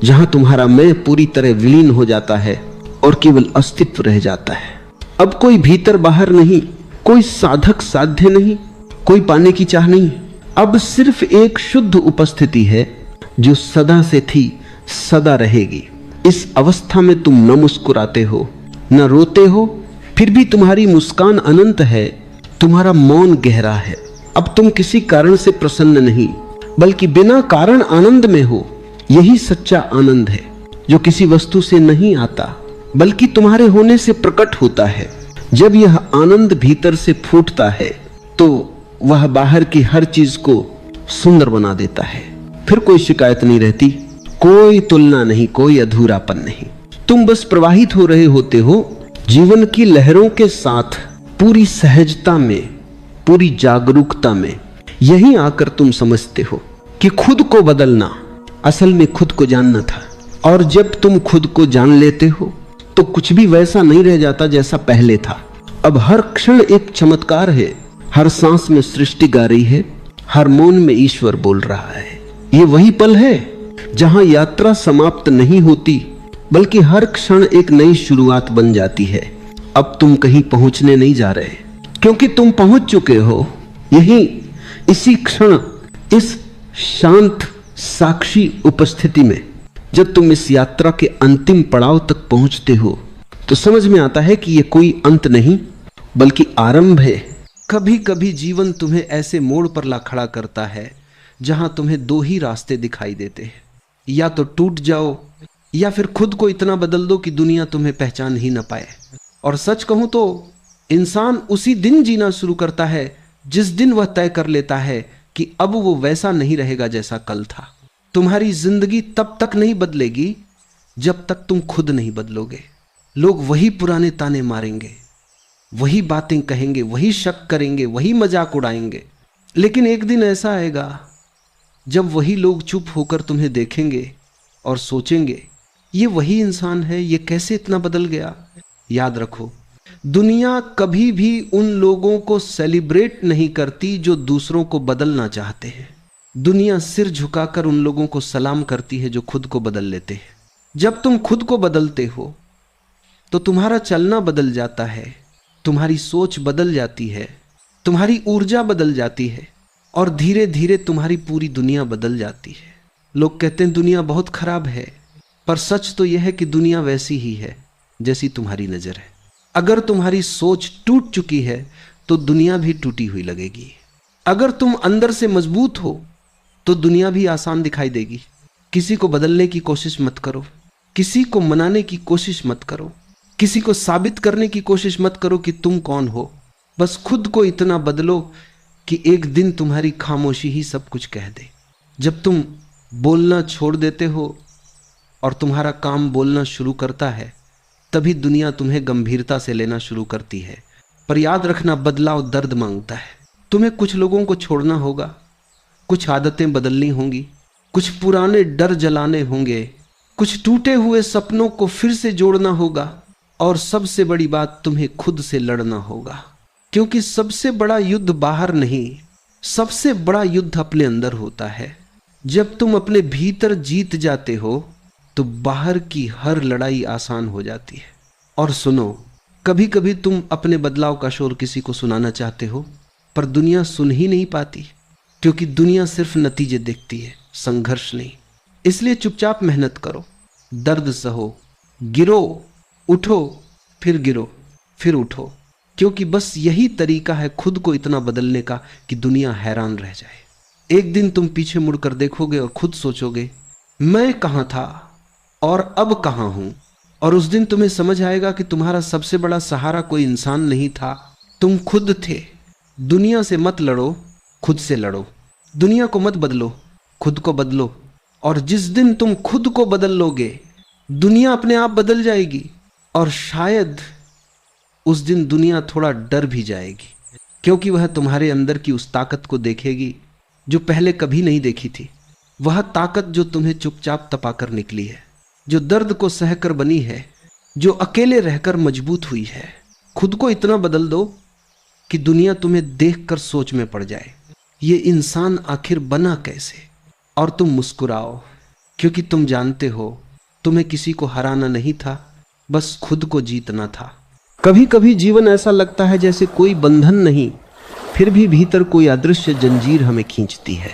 जहां तुम्हारा मैं पूरी तरह विलीन हो जाता है और केवल अस्तित्व रह जाता है। अब कोई भीतर बाहर नहीं, कोई साधक साध्य नहीं, कोई पाने की चाह नहीं। अब सिर्फ एक शुद्ध उपस्थिति है जो सदा से थी, सदा रहेगी। इस अवस्था में तुम न मुस्कुराते हो, न रोते हो, फिर भी तुम्हारी मुस्कान अनंत है, तुम्हारा मौन गहरा है। अब तुम किसी कारण से प्रसन्न नहीं, बल्कि बिना कारण आनंद में हो। यही सच्चा आनंद है, जो किसी वस्तु से नहीं आता बल्कि तुम्हारे होने से प्रकट होता है। जब यह आनंद भीतर से फूटता है तो वह बाहर की हर चीज को सुंदर बना देता है। फिर कोई शिकायत नहीं रहती, कोई तुलना नहीं, कोई अधूरापन नहीं। तुम बस प्रवाहित हो रहे होते हो जीवन की लहरों के साथ, पूरी सहजता में, पूरी जागरूकता में। यहीं आकर तुम समझते हो कि खुद को बदलना असल में खुद को जानना था। और जब तुम खुद को जान लेते हो तो कुछ भी वैसा नहीं रह जाता जैसा पहले था। अब हर क्षण एक चमत्कार है, हर सांस में सृष्टि गा रही है, हर मौन में ईश्वर बोल रहा है। ये वही पल है जहां यात्रा समाप्त नहीं होती, बल्कि हर क्षण एक नई शुरुआत बन जाती है। अब तुम कहीं पहुंचने नहीं जा रहे, क्योंकि तुम पहुंच चुके हो। यही इसी क्षण, इस शांत साक्षी उपस्थिति में, जब तुम इस यात्रा के अंतिम पड़ाव तक पहुंचते हो तो समझ में आता है कि यह कोई अंत नहीं बल्कि आरंभ है। कभी कभी जीवन तुम्हें ऐसे मोड़ पर ला खड़ा करता है जहां तुम्हें दो ही रास्ते दिखाई देते हैं, या तो टूट जाओ या फिर खुद को इतना बदल दो कि दुनिया तुम्हें पहचान ही ना पाए। और सच कहूं तो इंसान उसी दिन जीना शुरू करता है जिस दिन वह तय कर लेता है कि अब वो वैसा नहीं रहेगा जैसा कल था। तुम्हारी जिंदगी तब तक नहीं बदलेगी जब तक तुम खुद नहीं बदलोगे। लोग वही पुराने ताने मारेंगे, वही बातें कहेंगे, वही शक करेंगे, वही मजाक उड़ाएंगे। लेकिन एक दिन ऐसा आएगा जब वही लोग चुप होकर तुम्हें देखेंगे और सोचेंगे, ये वही इंसान है, ये कैसे इतना बदल गया। याद रखो, दुनिया कभी भी उन लोगों को सेलिब्रेट नहीं करती जो दूसरों को बदलना चाहते हैं। दुनिया सिर झुकाकर उन लोगों को सलाम करती है जो खुद को बदल लेते हैं। जब तुम खुद को बदलते हो तो तुम्हारा चलना बदल जाता है, तुम्हारी सोच बदल जाती है, तुम्हारी ऊर्जा बदल जाती है और धीरे धीरे तुम्हारी पूरी दुनिया बदल जाती है। लोग कहते हैं दुनिया बहुत खराब है, पर सच तो यह है कि दुनिया वैसी ही है जैसी तुम्हारी नजर है। अगर तुम्हारी सोच टूट चुकी है तो दुनिया भी टूटी हुई लगेगी। अगर तुम अंदर से मजबूत हो तो दुनिया भी आसान दिखाई देगी। किसी को बदलने की कोशिश मत करो, किसी को मनाने की कोशिश मत करो, किसी को साबित करने की कोशिश मत करो कि तुम कौन हो। बस खुद को इतना बदलो कि एक दिन तुम्हारी खामोशी ही सब कुछ कह दे। जब तुम बोलना छोड़ देते हो और तुम्हारा काम बोलना शुरू करता है, तभी दुनिया तुम्हें गंभीरता से लेना शुरू करती है। पर याद रखना, बदलाव दर्द मांगता है। तुम्हें कुछ लोगों को छोड़ना होगा, कुछ आदतें बदलनी होंगी, कुछ पुराने डर जलाने होंगे, कुछ टूटे हुए सपनों को फिर से जोड़ना होगा, और सबसे बड़ी बात, तुम्हें खुद से लड़ना होगा। क्योंकि सबसे बड़ा युद्ध बाहर नहीं, सबसे बड़ा युद्ध अपने अंदर होता है। जब तुम अपने भीतर जीत जाते हो तो बाहर की हर लड़ाई आसान हो जाती है। और सुनो, कभी कभी तुम अपने बदलाव का शोर किसी को सुनाना चाहते हो, पर दुनिया सुन ही नहीं पाती, क्योंकि दुनिया सिर्फ नतीजे देखती है, संघर्ष नहीं। इसलिए चुपचाप मेहनत करो, दर्द सहो, गिरो, उठो, फिर गिरो, फिर उठो, क्योंकि बस यही तरीका है खुद को इतना बदलने का कि दुनिया हैरान रह जाए। एक दिन तुम पीछे मुड़कर देखोगे और खुद सोचोगे, मैं कहाँ था और अब कहाँ हूं। और उस दिन तुम्हें समझ आएगा कि तुम्हारा सबसे बड़ा सहारा कोई इंसान नहीं था, तुम खुद थे। दुनिया से मत लड़ो, खुद से लड़ो। दुनिया को मत बदलो, खुद को बदलो। और जिस दिन तुम खुद को बदल लोगे, दुनिया अपने आप बदल जाएगी। और शायद उस दिन दुनिया थोड़ा डर भी जाएगी, क्योंकि वह तुम्हारे अंदर की उस ताकत को देखेगी जो पहले कभी नहीं देखी थी। वह ताकत जो तुम्हें चुपचाप तपाकर निकली है, जो दर्द को सहकर बनी है, जो अकेले रहकर मजबूत हुई है। खुद को इतना बदल दो कि दुनिया तुम्हें देखकर सोच में पड़ जाए, ये इंसान आखिर बना कैसे। और तुम मुस्कुराओ, क्योंकि तुम जानते हो तुम्हें किसी को हराना नहीं था, बस खुद को जीतना था। कभी कभी जीवन ऐसा लगता है जैसे कोई बंधन नहीं, फिर भी भीतर कोई अदृश्य जंजीर हमें खींचती है।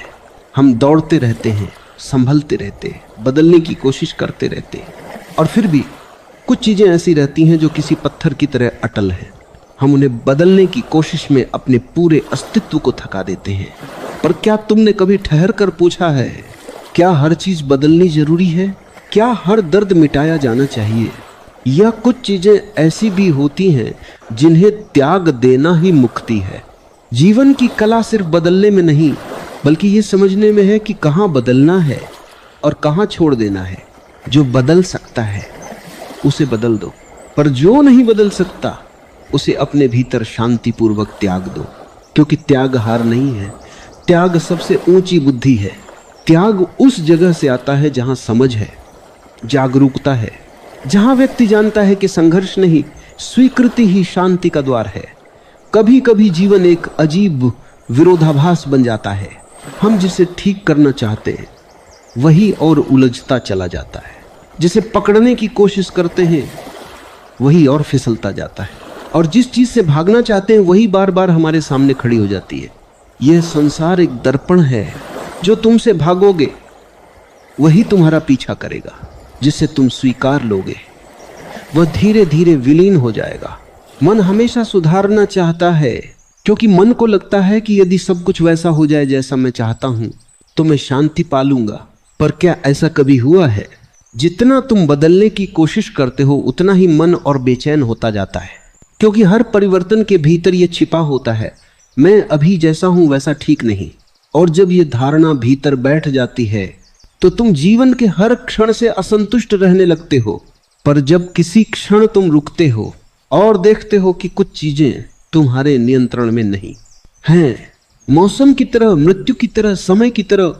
हम दौड़ते रहते हैं, संभलते रहते, बदलने की कोशिश करते रहते, और फिर भी कुछ चीजें ऐसी रहती हैं जो किसी पत्थर की तरह अटल हैं। हम उन्हें बदलने की कोशिश में अपने पूरे अस्तित्व को थका देते हैं। पर क्या तुमने कभी ठहर कर पूछा है, क्या हर चीज बदलनी जरूरी है? क्या हर दर्द मिटाया जाना चाहिए? या कुछ चीजें ऐसी भी होती हैं जिन्हें त्याग देना ही मुक्ति है? जीवन की कला सिर्फ बदलने में नहीं, बल्कि ये समझने में है कि कहाँ बदलना है और कहाँ छोड़ देना है। जो बदल सकता है उसे बदल दो, पर जो नहीं बदल सकता उसे अपने भीतर शांतिपूर्वक त्याग दो। क्योंकि त्याग हार नहीं है, त्याग सबसे ऊंची बुद्धि है। त्याग उस जगह से आता है जहां समझ है, जागरूकता है, जहां व्यक्ति जानता है कि संघर्ष नहीं, स्वीकृति ही शांति का द्वार है। कभी कभी जीवन एक अजीब विरोधाभास बन जाता है। हम जिसे ठीक करना चाहते हैं वही और उलझता चला जाता है, जिसे पकड़ने की कोशिश करते हैं वही और फिसलता जाता है, और जिस चीज से भागना चाहते हैं वही बार बार हमारे सामने खड़ी हो जाती है। यह संसार एक दर्पण है, जो तुमसे भागोगे वही तुम्हारा पीछा करेगा। जिसे तुम स्वीकार लोगे वह धीरे धीरे विलीन हो जाएगा। मन हमेशा सुधारना चाहता है, क्योंकि मन को लगता है कि यदि सब कुछ वैसा हो जाए जैसा मैं चाहता हूं तो मैं शांति पालूंगा। पर क्या ऐसा कभी हुआ है? जितना तुम बदलने की कोशिश करते हो उतना ही मन और बेचैन होता जाता है, क्योंकि हर परिवर्तन के भीतर यह छिपा होता है, मैं अभी जैसा हूं वैसा ठीक नहीं। और जब यह धारणा भीतर बैठ जाती है तो तुम जीवन के हर क्षण से असंतुष्ट रहने लगते हो। पर जब किसी क्षण तुम रुकते हो और देखते हो कि कुछ चीजें तुम्हारे नियंत्रण में नहीं हैं, मौसम की तरह, मृत्यु की तरह, समय की तरह,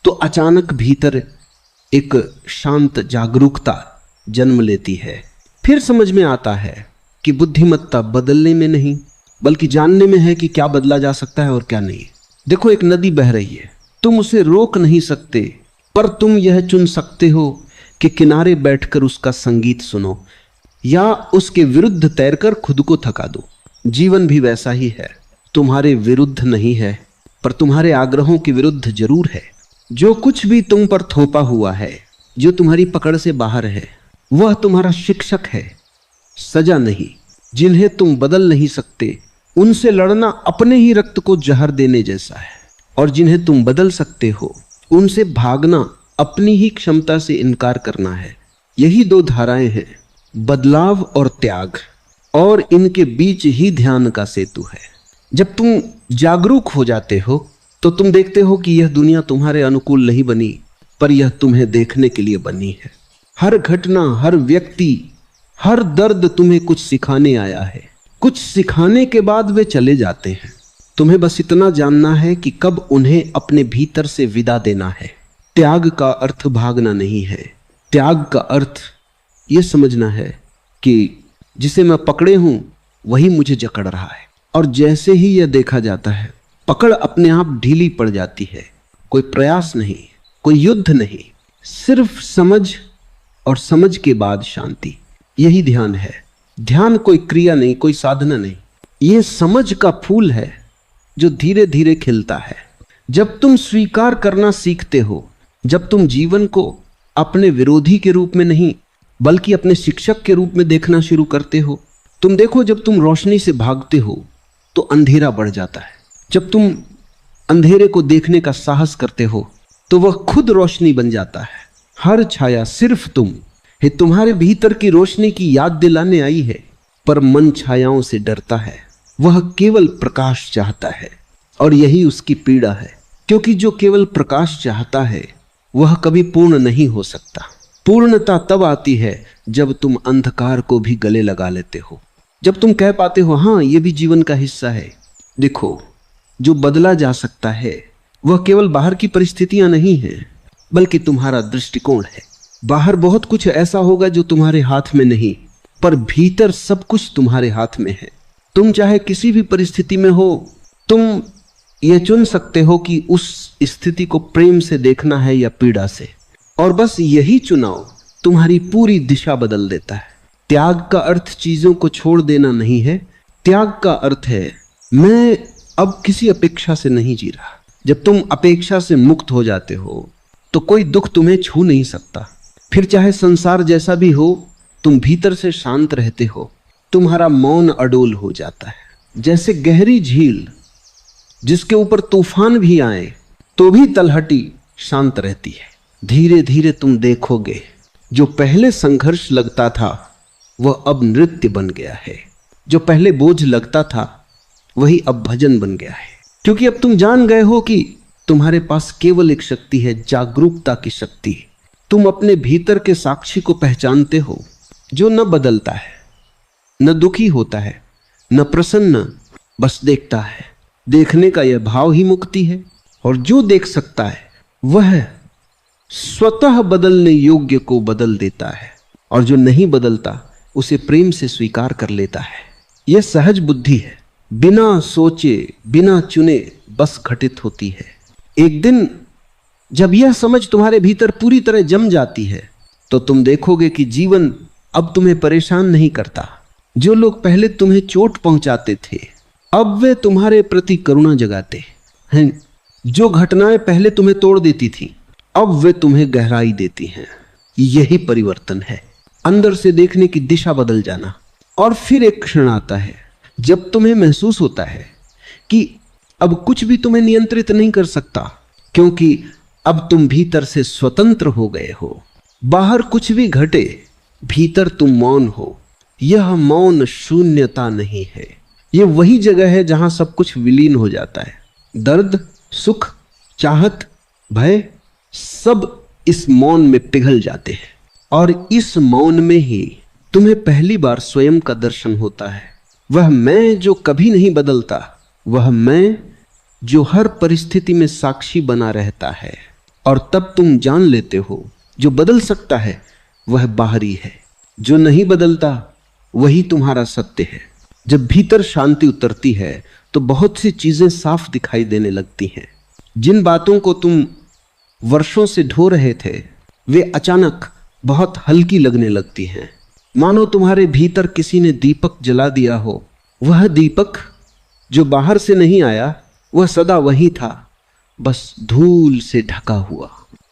तो अचानक भीतर एक शांत जागरूकता जन्म लेती है। फिर समझ में आता है कि बुद्धिमत्ता बदलने में नहीं बल्कि जानने में है कि क्या बदला जा सकता है और क्या नहीं। देखो, एक नदी बह रही है, तुम उसे रोक नहीं सकते, पर तुम यह चुन सकते हो कि किनारे बैठकर उसका संगीत सुनो या उसके विरुद्ध तैरकर खुद को थका दो। जीवन भी वैसा ही है, तुम्हारे विरुद्ध नहीं है, पर तुम्हारे आग्रहों के विरुद्ध जरूर है। जो कुछ भी तुम पर थोपा हुआ है, जो तुम्हारी पकड़ से बाहर है, वह तुम्हारा शिक्षक है, सजा नहीं। जिन्हें तुम बदल नहीं सकते उनसे लड़ना अपने ही रक्त को जहर देने जैसा है, और जिन्हें तुम बदल सकते हो उनसे भागना अपनी ही क्षमता से इनकार करना है। यही दो धाराएं हैं, बदलाव और त्याग, और इनके बीच ही ध्यान का सेतु है। जब तुम जागरूक हो जाते हो तो तुम देखते हो कि यह दुनिया तुम्हारे अनुकूल नहीं बनी, पर यह तुम्हें देखने के लिए बनी है। हर घटना, हर व्यक्ति, हर दर्द तुम्हें कुछ सिखाने आया है। कुछ सिखाने के बाद वे चले जाते हैं। तुम्हें बस इतना जानना है कि कब उन्हें अपने भीतर से विदा देना है। त्याग का अर्थ भागना नहीं है। त्याग का अर्थ यह समझना है कि जिसे मैं पकड़े हूं वही मुझे जकड़ रहा है, और जैसे ही यह देखा जाता है पकड़ अपने आप ढीली पड़ जाती है। कोई प्रयास नहीं, कोई युद्ध नहीं, सिर्फ समझ, और समझ के बाद शांति। यही ध्यान है। ध्यान कोई क्रिया नहीं, कोई साधना नहीं, यह समझ का फूल है जो धीरे धीरे खिलता है। जब तुम स्वीकार करना सीखते हो, जब तुम जीवन को अपने विरोधी के रूप में नहीं बल्कि अपने शिक्षक के रूप में देखना शुरू करते हो। तुम देखो, जब तुम रोशनी से भागते हो तो अंधेरा बढ़ जाता है। जब तुम अंधेरे को देखने का साहस करते हो तो वह खुद रोशनी बन जाता है। हर छाया सिर्फ तुम है। तुम्हारे भीतर की रोशनी की याद दिलाने आई है, पर मन छायाओं से डरता है। वह केवल प्रकाश चाहता है, और यही उसकी पीड़ा है, क्योंकि जो केवल प्रकाश चाहता है वह कभी पूर्ण नहीं हो सकता। पूर्णता तब आती है जब तुम अंधकार को भी गले लगा लेते हो, जब तुम कह पाते हो हाँ, ये भी जीवन का हिस्सा है। देखो, जो बदला जा सकता है वह केवल बाहर की परिस्थितियां नहीं हैं, बल्कि तुम्हारा दृष्टिकोण है। बाहर बहुत कुछ ऐसा होगा जो तुम्हारे हाथ में नहीं, पर भीतर सब कुछ तुम्हारे हाथ में है। तुम चाहे किसी भी परिस्थिति में हो, तुम ये चुन सकते हो कि उस स्थिति को प्रेम से देखना है या पीड़ा से, और बस यही चुनाव तुम्हारी पूरी दिशा बदल देता है। त्याग का अर्थ चीजों को छोड़ देना नहीं है। त्याग का अर्थ है मैं अब किसी अपेक्षा से नहीं जी रहा। जब तुम अपेक्षा से मुक्त हो जाते हो तो कोई दुख तुम्हें छू नहीं सकता। फिर चाहे संसार जैसा भी हो, तुम भीतर से शांत रहते हो। तुम्हारा मौन अडोल हो जाता है, जैसे गहरी झील जिसके ऊपर तूफान भी आए तो भी तलहटी शांत रहती है। धीरे धीरे तुम देखोगे जो पहले संघर्ष लगता था वह अब नृत्य बन गया है। जो पहले बोझ लगता था वही अब भजन बन गया है, क्योंकि अब तुम जान गए हो कि तुम्हारे पास केवल एक शक्ति है, जागरूकता की शक्ति। तुम अपने भीतर के साक्षी को पहचानते हो, जो न बदलता है, न दुखी होता है, न प्रसन्न, बस देखता है। देखने का यह भाव ही मुक्ति है। और जो देख सकता है वह स्वतः बदलने योग्य को बदल देता है, और जो नहीं बदलता उसे प्रेम से स्वीकार कर लेता है। यह सहज बुद्धि है, बिना सोचे, बिना चुने बस घटित होती है। एक दिन जब यह समझ तुम्हारे भीतर पूरी तरह जम जाती है तो तुम देखोगे कि जीवन अब तुम्हें परेशान नहीं करता। जो लोग पहले तुम्हें चोट पहुंचाते थे अब वे तुम्हारे प्रति करुणा जगाते हैं। जो घटनाएं पहले तुम्हें तोड़ देती थी अब वे तुम्हें गहराई देती हैं। यही परिवर्तन है, अंदर से देखने की दिशा बदल जाना। और फिर एक क्षण आता है जब तुम्हें महसूस होता है कि अब कुछ भी तुम्हें नियंत्रित नहीं कर सकता, क्योंकि अब तुम भीतर से स्वतंत्र हो गए हो। बाहर कुछ भी घटे, भीतर तुम मौन हो। यह मौन शून्यता नहीं है, यह वही जगह है जहां सब कुछ विलीन हो जाता है। दर्द, सुख, चाहत, भय सब इस मौन में पिघल जाते हैं, और इस मौन में ही तुम्हें पहली बार स्वयं का दर्शन होता है। वह मैं जो कभी नहीं बदलता, वह मैं जो हर परिस्थिति में साक्षी बना रहता है। और तब तुम जान लेते हो जो बदल सकता है वह बाहरी है, जो नहीं बदलता वही तुम्हारा सत्य है। जब भीतर शांति उतरती है तो बहुत सी चीजें साफ दिखाई देने लगती हैं। जिन बातों को तुम वर्षों से ढो रहे थे वे अचानक बहुत हल्की लगने लगती हैं, मानो तुम्हारे भीतर किसी ने दीपक जला दिया हो। वह दीपक जो बाहर से नहीं आया वह सदा वही था, बस धूल से ढका हुआ।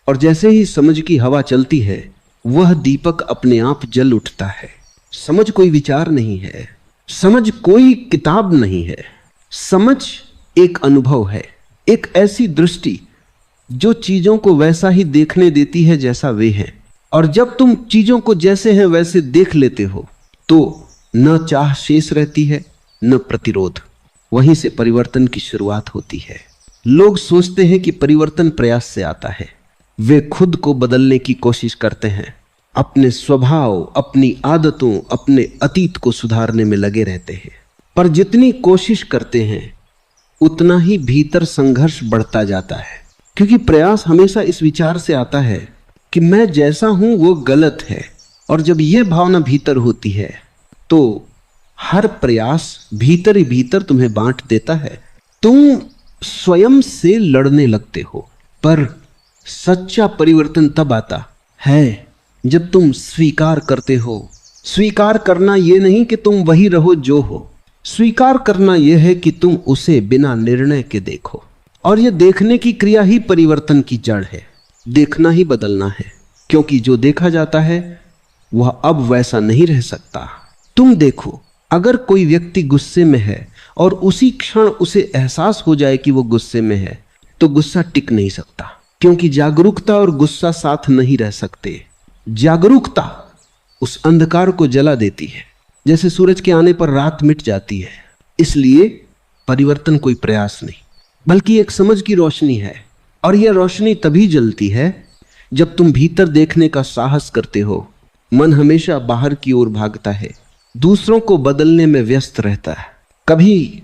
और जैसे ही समझ की हवा चलती है वह दीपक अपने आप जल उठता है। समझ कोई विचार नहीं है, समझ कोई किताब नहीं है। समझ एक अनुभव है, एक ऐसी दृष्टि जो चीजों को वैसा ही देखने देती है जैसा वे हैं। और जब तुम चीजों को जैसे हैं वैसे देख लेते हो तो न चाह शेष रहती है न प्रतिरोध। वहीं से परिवर्तन की शुरुआत होती है। लोग सोचते हैं कि परिवर्तन प्रयास से आता है। वे खुद को बदलने की कोशिश करते हैं, अपने स्वभाव, अपनी आदतों, अपने अतीत को सुधारने में लगे रहते हैं। पर जितनी कोशिश करते हैं उतना ही भीतर संघर्ष बढ़ता जाता है, क्योंकि प्रयास हमेशा इस विचार से आता है कि मैं जैसा हूं वो गलत है। और जब यह भावना भीतर होती है तो हर प्रयास भीतर ही भीतर तुम्हें बांट देता है। तुम स्वयं से लड़ने लगते हो। पर सच्चा परिवर्तन तब आता है जब तुम स्वीकार करते हो। स्वीकार करना यह नहीं कि तुम वही रहो जो हो, स्वीकार करना यह है कि तुम उसे बिना निर्णय के देखो। और यह देखने की क्रिया ही परिवर्तन की जड़ है। देखना ही बदलना है, क्योंकि जो देखा जाता है वह अब वैसा नहीं रह सकता। तुम देखो, अगर कोई व्यक्ति गुस्से में है और उसी क्षण उसे एहसास हो जाए कि वो गुस्से में है, तो गुस्सा टिक नहीं सकता, क्योंकि जागरूकता और गुस्सा साथ नहीं रह सकते। जागरूकता उस अंधकार को जला देती है, जैसे सूरज के आने पर रात मिट जाती है। इसलिए परिवर्तन कोई प्रयास नहीं, बल्कि एक समझ की रोशनी है। और यह रोशनी तभी जलती है जब तुम भीतर देखने का साहस करते हो। मन हमेशा बाहर की ओर भागता है, दूसरों को बदलने में व्यस्त रहता है। कभी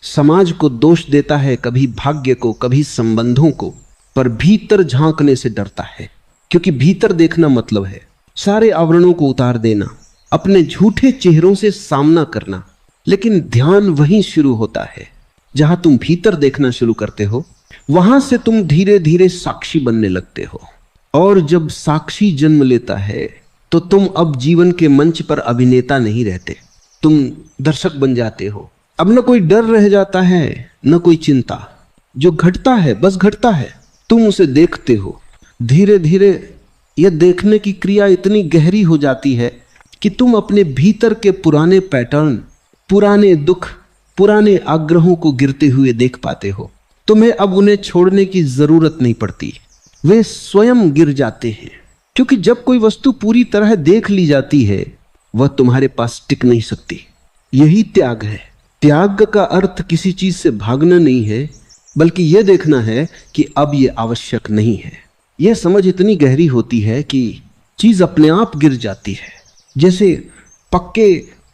समाज को दोष देता है, कभी भाग्य को, कभी संबंधों को, पर भीतर झांकने से डरता है। क्योंकि भीतर देखना मतलब है सारे आवरणों को उतार देना, अपने झूठे चेहरों से सामना करना। लेकिन ध्यान वहीं शुरू होता है जहां तुम भीतर देखना शुरू करते हो। वहां से तुम धीरे धीरे साक्षी बनने लगते हो। और जब साक्षी जन्म लेता है तो तुम अब जीवन के मंच पर अभिनेता नहीं रहते, तुम दर्शक बन जाते हो। अब न कोई डर रह जाता है, न कोई चिंता। जो घटता है बस घटता है, तुम उसे देखते हो। धीरे धीरे यह देखने की क्रिया इतनी गहरी हो जाती है कि तुम अपने भीतर के पुराने पैटर्न, पुराने दुख, पुराने आग्रहों को गिरते हुए देख पाते हो। तुम्हें अब उन्हें छोड़ने की जरूरत नहीं पड़ती, वे स्वयं गिर जाते हैं। क्योंकि जब कोई वस्तु पूरी तरह देख ली जाती है वह तुम्हारे पास टिक नहीं सकती। यही त्याग है। त्याग का अर्थ किसी चीज से भागना नहीं है, बल्कि यह देखना है कि अब यह आवश्यक नहीं है। यह समझ इतनी गहरी होती है कि चीज अपने आप गिर जाती है। जैसे पक्के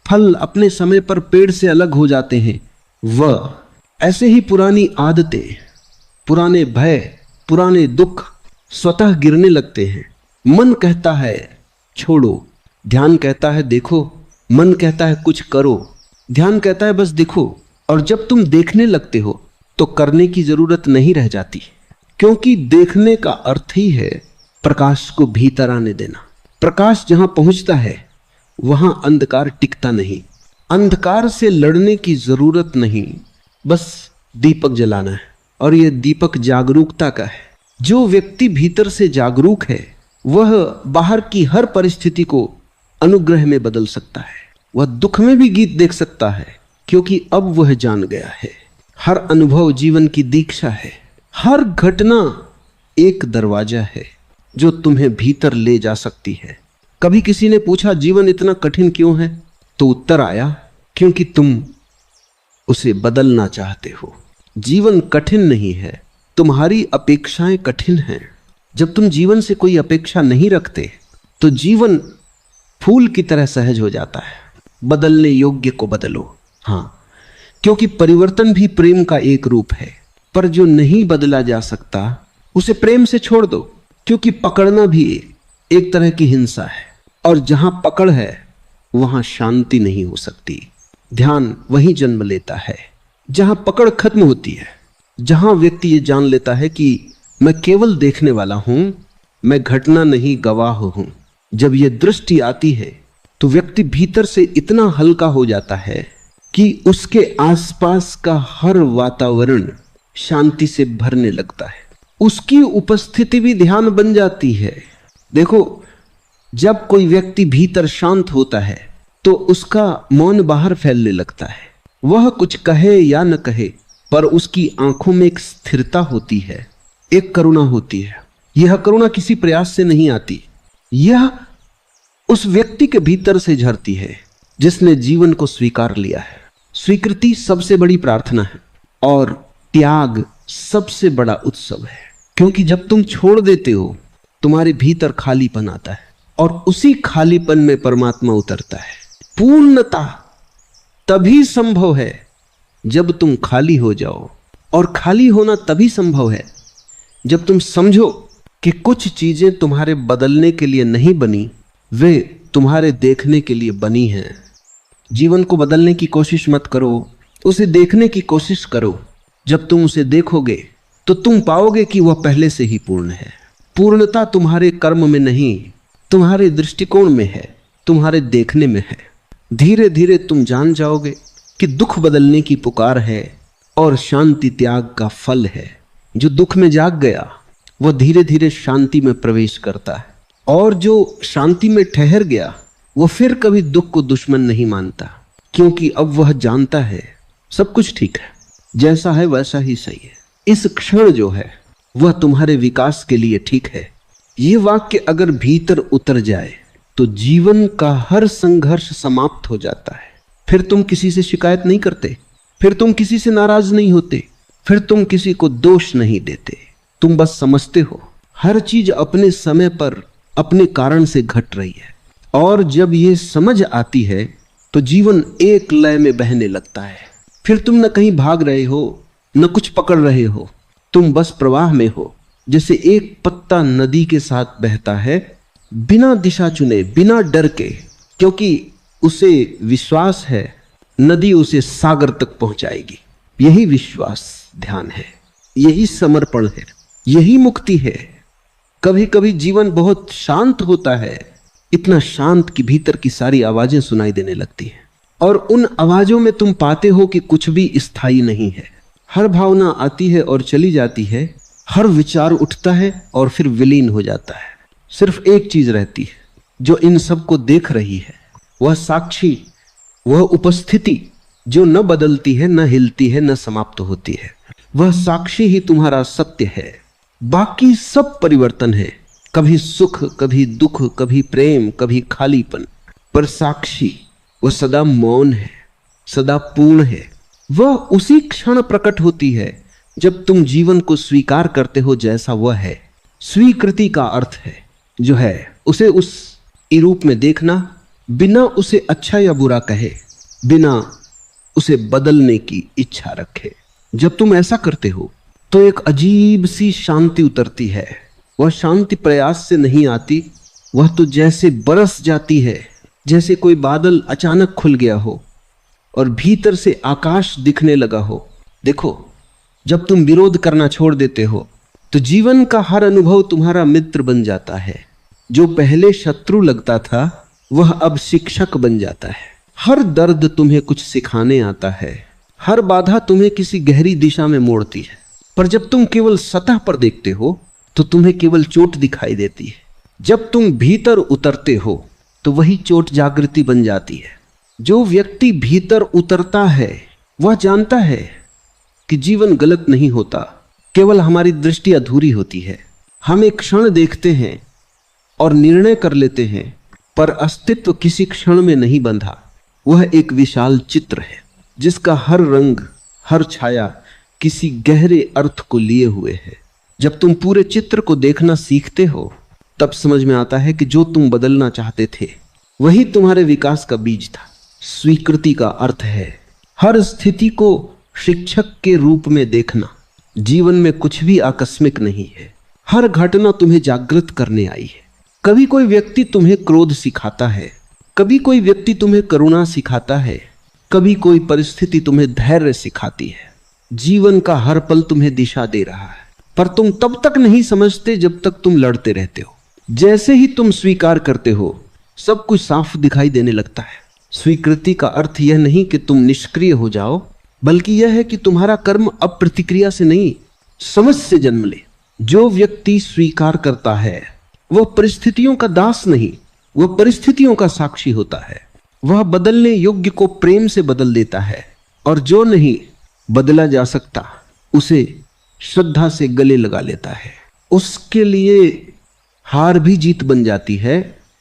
फल अपने समय पर पेड़ से अलग हो जाते हैं, वह ऐसे ही पुरानी आदतें, पुराने भय, पुराने दुख स्वतः गिरने लगते हैं। मन कहता है छोड़ो, ध्यान कहता है देखो। मन कहता है कुछ करो, ध्यान कहता है बस देखो। और जब तुम देखने लगते हो तो करने की जरूरत नहीं रह जाती, क्योंकि देखने का अर्थ ही है प्रकाश को भीतर आने देना। प्रकाश जहां पहुंचता है वहां अंधकार टिकता नहीं। अंधकार से लड़ने की जरूरत नहीं, बस दीपक जलाना है। और यह दीपक जागरूकता का है। जो व्यक्ति भीतर से जागरूक है वह बाहर की हर परिस्थिति को अनुग्रह में बदल सकता है। वह दुख में भी गीत देख सकता है, क्योंकि अब वह जान गया है हर अनुभव जीवन की दीक्षा है। हर घटना एक दरवाजा है जो तुम्हें भीतर ले जा सकती है। कभी किसी ने पूछा जीवन इतना कठिन क्यों है, तो उत्तर आया क्योंकि तुम उसे बदलना चाहते हो। जीवन कठिन नहीं है, तुम्हारी अपेक्षाएं कठिन हैं। जब तुम जीवन से कोई अपेक्षा नहीं रखते तो जीवन फूल की तरह सहज हो जाता है। बदलने योग्य को बदलो। हाँ, क्योंकि परिवर्तन भी प्रेम का एक रूप है। पर जो नहीं बदला जा सकता उसे प्रेम से छोड़ दो, क्योंकि पकड़ना भी एक तरह की हिंसा है। और जहां पकड़ है वहां शांति नहीं हो सकती। ध्यान वहीं जन्म लेता है जहां पकड़ खत्म होती है, जहां व्यक्ति ये जान लेता है कि मैं केवल देखने वाला हूं, मैं घटना नहीं गवाह हूं। जब यह दृष्टि आती है तो व्यक्ति भीतर से इतना हल्का हो जाता है कि उसके आसपास का हर वातावरण शांति से भरने लगता है। उसकी उपस्थिति भी ध्यान बन जाती है। देखो, जब कोई व्यक्ति भीतर शांत होता है तो उसका मौन बाहर फैलने लगता है। वह कुछ कहे या न कहे, पर उसकी आंखों में एक स्थिरता होती है, एक करुणा होती है। यह करुणा किसी प्रयास से नहीं आती, यह उस व्यक्ति के भीतर से झरती है जिसने जीवन को स्वीकार लिया है। स्वीकृति सबसे बड़ी प्रार्थना है और त्याग सबसे बड़ा उत्सव है, क्योंकि जब तुम छोड़ देते हो तुम्हारे भीतर खालीपन आता है और उसी खालीपन में परमात्मा उतरता है। पूर्णता तभी संभव है जब तुम खाली हो जाओ, और खाली होना तभी संभव है जब तुम समझो कि कुछ चीजें तुम्हारे बदलने के लिए नहीं बनी, वे तुम्हारे देखने के लिए बनी हैं। जीवन को बदलने की कोशिश मत करो, उसे देखने की कोशिश करो। जब तुम उसे देखोगे तो तुम पाओगे कि वह पहले से ही पूर्ण है। पूर्णता तुम्हारे कर्म में नहीं, तुम्हारे दृष्टिकोण में है, तुम्हारे देखने में है। धीरे धीरे तुम जान जाओगे कि दुख बदलने की पुकार है और शांति त्याग का फल है। जो दुख में जाग गया वह धीरे धीरे शांति में प्रवेश करता है, और जो शांति में ठहर गया वो फिर कभी दुख को दुश्मन नहीं मानता, क्योंकि अब वह जानता है सब कुछ ठीक है, जैसा है वैसा ही सही है। इस क्षण जो है वह तुम्हारे विकास के लिए ठीक है। ये वाक्य अगर भीतर उतर जाए तो जीवन का हर संघर्ष समाप्त हो जाता है। फिर तुम किसी से शिकायत नहीं करते, फिर तुम किसी से नाराज नहीं होते, फिर तुम किसी को दोष नहीं देते। तुम बस समझते हो हर चीज अपने समय पर अपने कारण से घट रही है, और जब ये समझ आती है तो जीवन एक लय में बहने लगता है। फिर तुम न कहीं भाग रहे हो, न कुछ पकड़ रहे हो, तुम बस प्रवाह में हो। जैसे एक पत्ता नदी के साथ बहता है बिना दिशा चुने, बिना डर के, क्योंकि उसे विश्वास है नदी उसे सागर तक पहुंचाएगी। यही विश्वास ध्यान है, यही समर्पण है, यही मुक्ति है। कभी कभी जीवन बहुत शांत होता है, इतना शांत कि भीतर की सारी आवाजें सुनाई देने लगती हैं, और उन आवाजों में तुम पाते हो कि कुछ भी स्थायी नहीं है। हर भावना आती है और चली जाती है, हर विचार उठता है और फिर विलीन हो जाता है। सिर्फ एक चीज रहती है जो इन सब को देख रही है, वह साक्षी, वह उपस्थिति जो न बदलती है, न हिलती है, न समाप्त होती है। वह साक्षी ही तुम्हारा सत्य है। बाकी सब परिवर्तन है, कभी सुख, कभी दुख, कभी प्रेम, कभी खालीपन, पर साक्षी वह सदा मौन है, सदा पूर्ण है। वह उसी क्षण प्रकट होती है जब तुम जीवन को स्वीकार करते हो जैसा वह है। स्वीकृति का अर्थ है जो है उसे उस रूप में देखना, बिना उसे अच्छा या बुरा कहे, बिना उसे बदलने की इच्छा रखे। जब तुम ऐसा करते हो तो एक अजीब सी शांति उतरती है। वह शांति प्रयास से नहीं आती, वह तो जैसे बरस जाती है, जैसे कोई बादल अचानक खुल गया हो और भीतर से आकाश दिखने लगा हो। देखो, जब तुम विरोध करना छोड़ देते हो तो जीवन का हर अनुभव तुम्हारा मित्र बन जाता है। जो पहले शत्रु लगता था वह अब शिक्षक बन जाता है। हर दर्द तुम्हें कुछ सिखाने आता है, हर बाधा तुम्हें किसी गहरी दिशा में मोड़ती है। पर जब तुम केवल सतह पर देखते हो तो तुम्हें केवल चोट दिखाई देती है। जब तुम भीतर उतरते हो तो वही चोट जागृति बन जाती है। जो व्यक्ति भीतर उतरता है वह जानता है कि जीवन गलत नहीं होता, केवल हमारी दृष्टि अधूरी होती है। हम एक क्षण देखते हैं और निर्णय कर लेते हैं, पर अस्तित्व किसी क्षण में नहीं बंधा। वह एक विशाल चित्र है जिसका हर रंग, हर छाया किसी गहरे अर्थ को लिए हुए है। जब तुम पूरे चित्र को देखना सीखते हो तब समझ में आता है कि जो तुम बदलना चाहते थे वही तुम्हारे विकास का बीज था। स्वीकृति का अर्थ है हर स्थिति को शिक्षक के रूप में देखना। जीवन में कुछ भी आकस्मिक नहीं है, हर घटना तुम्हें जागृत करने आई है। कभी कोई व्यक्ति तुम्हें क्रोध सिखाता है, कभी कोई व्यक्ति तुम्हें करुणा सिखाता है, कभी कोई परिस्थिति तुम्हें धैर्य सिखाती है। जीवन का हर पल तुम्हें दिशा दे रहा है, पर तुम तब तक नहीं समझते जब तक तुम लड़ते रहते हो। जैसे ही तुम स्वीकार करते हो सब कुछ साफ दिखाई देने लगता है। स्वीकृति का अर्थ यह नहीं कि तुम निष्क्रिय हो जाओ, बल्कि यह है कि तुम्हारा कर्म अब प्रतिक्रिया से नहीं, समझ से जन्म ले। जो व्यक्ति स्वीकार करता है वह परिस्थितियों का दास नहीं, वह परिस्थितियों का साक्षी होता है। वह बदलने योग्य को प्रेम से बदल देता है, और जो नहीं बदला जा सकता उसे श्रद्धा से गले लगा लेता है। उसके लिए हार भी जीत बन जाती है,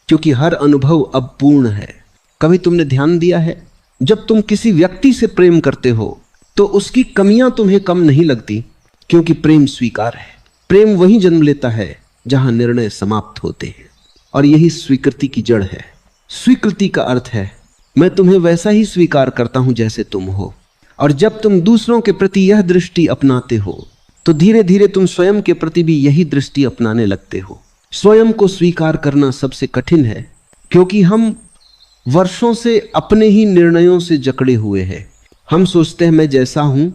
क्योंकि हर अनुभव अब पूर्ण है। कभी तुमने ध्यान दिया है जब तुम किसी व्यक्ति से प्रेम करते हो तो उसकी कमियां तुम्हें कम नहीं लगती, क्योंकि प्रेम स्वीकार है। प्रेम वहीं जन्म लेता है जहां निर्णय समाप्त होते हैं, और यही स्वीकृति की जड़ है। स्वीकृति का अर्थ है मैं तुम्हें वैसा ही स्वीकार करता हूं जैसे तुम हो। और जब तुम दूसरों के प्रति यह दृष्टि अपनाते हो तो धीरे धीरे तुम स्वयं के प्रति भी यही दृष्टि अपनाने लगते हो। स्वयं को स्वीकार करना सबसे कठिन है, क्योंकि हम वर्षों से अपने ही निर्णयों से जकड़े हुए हैं। हम सोचते हैं मैं जैसा हूं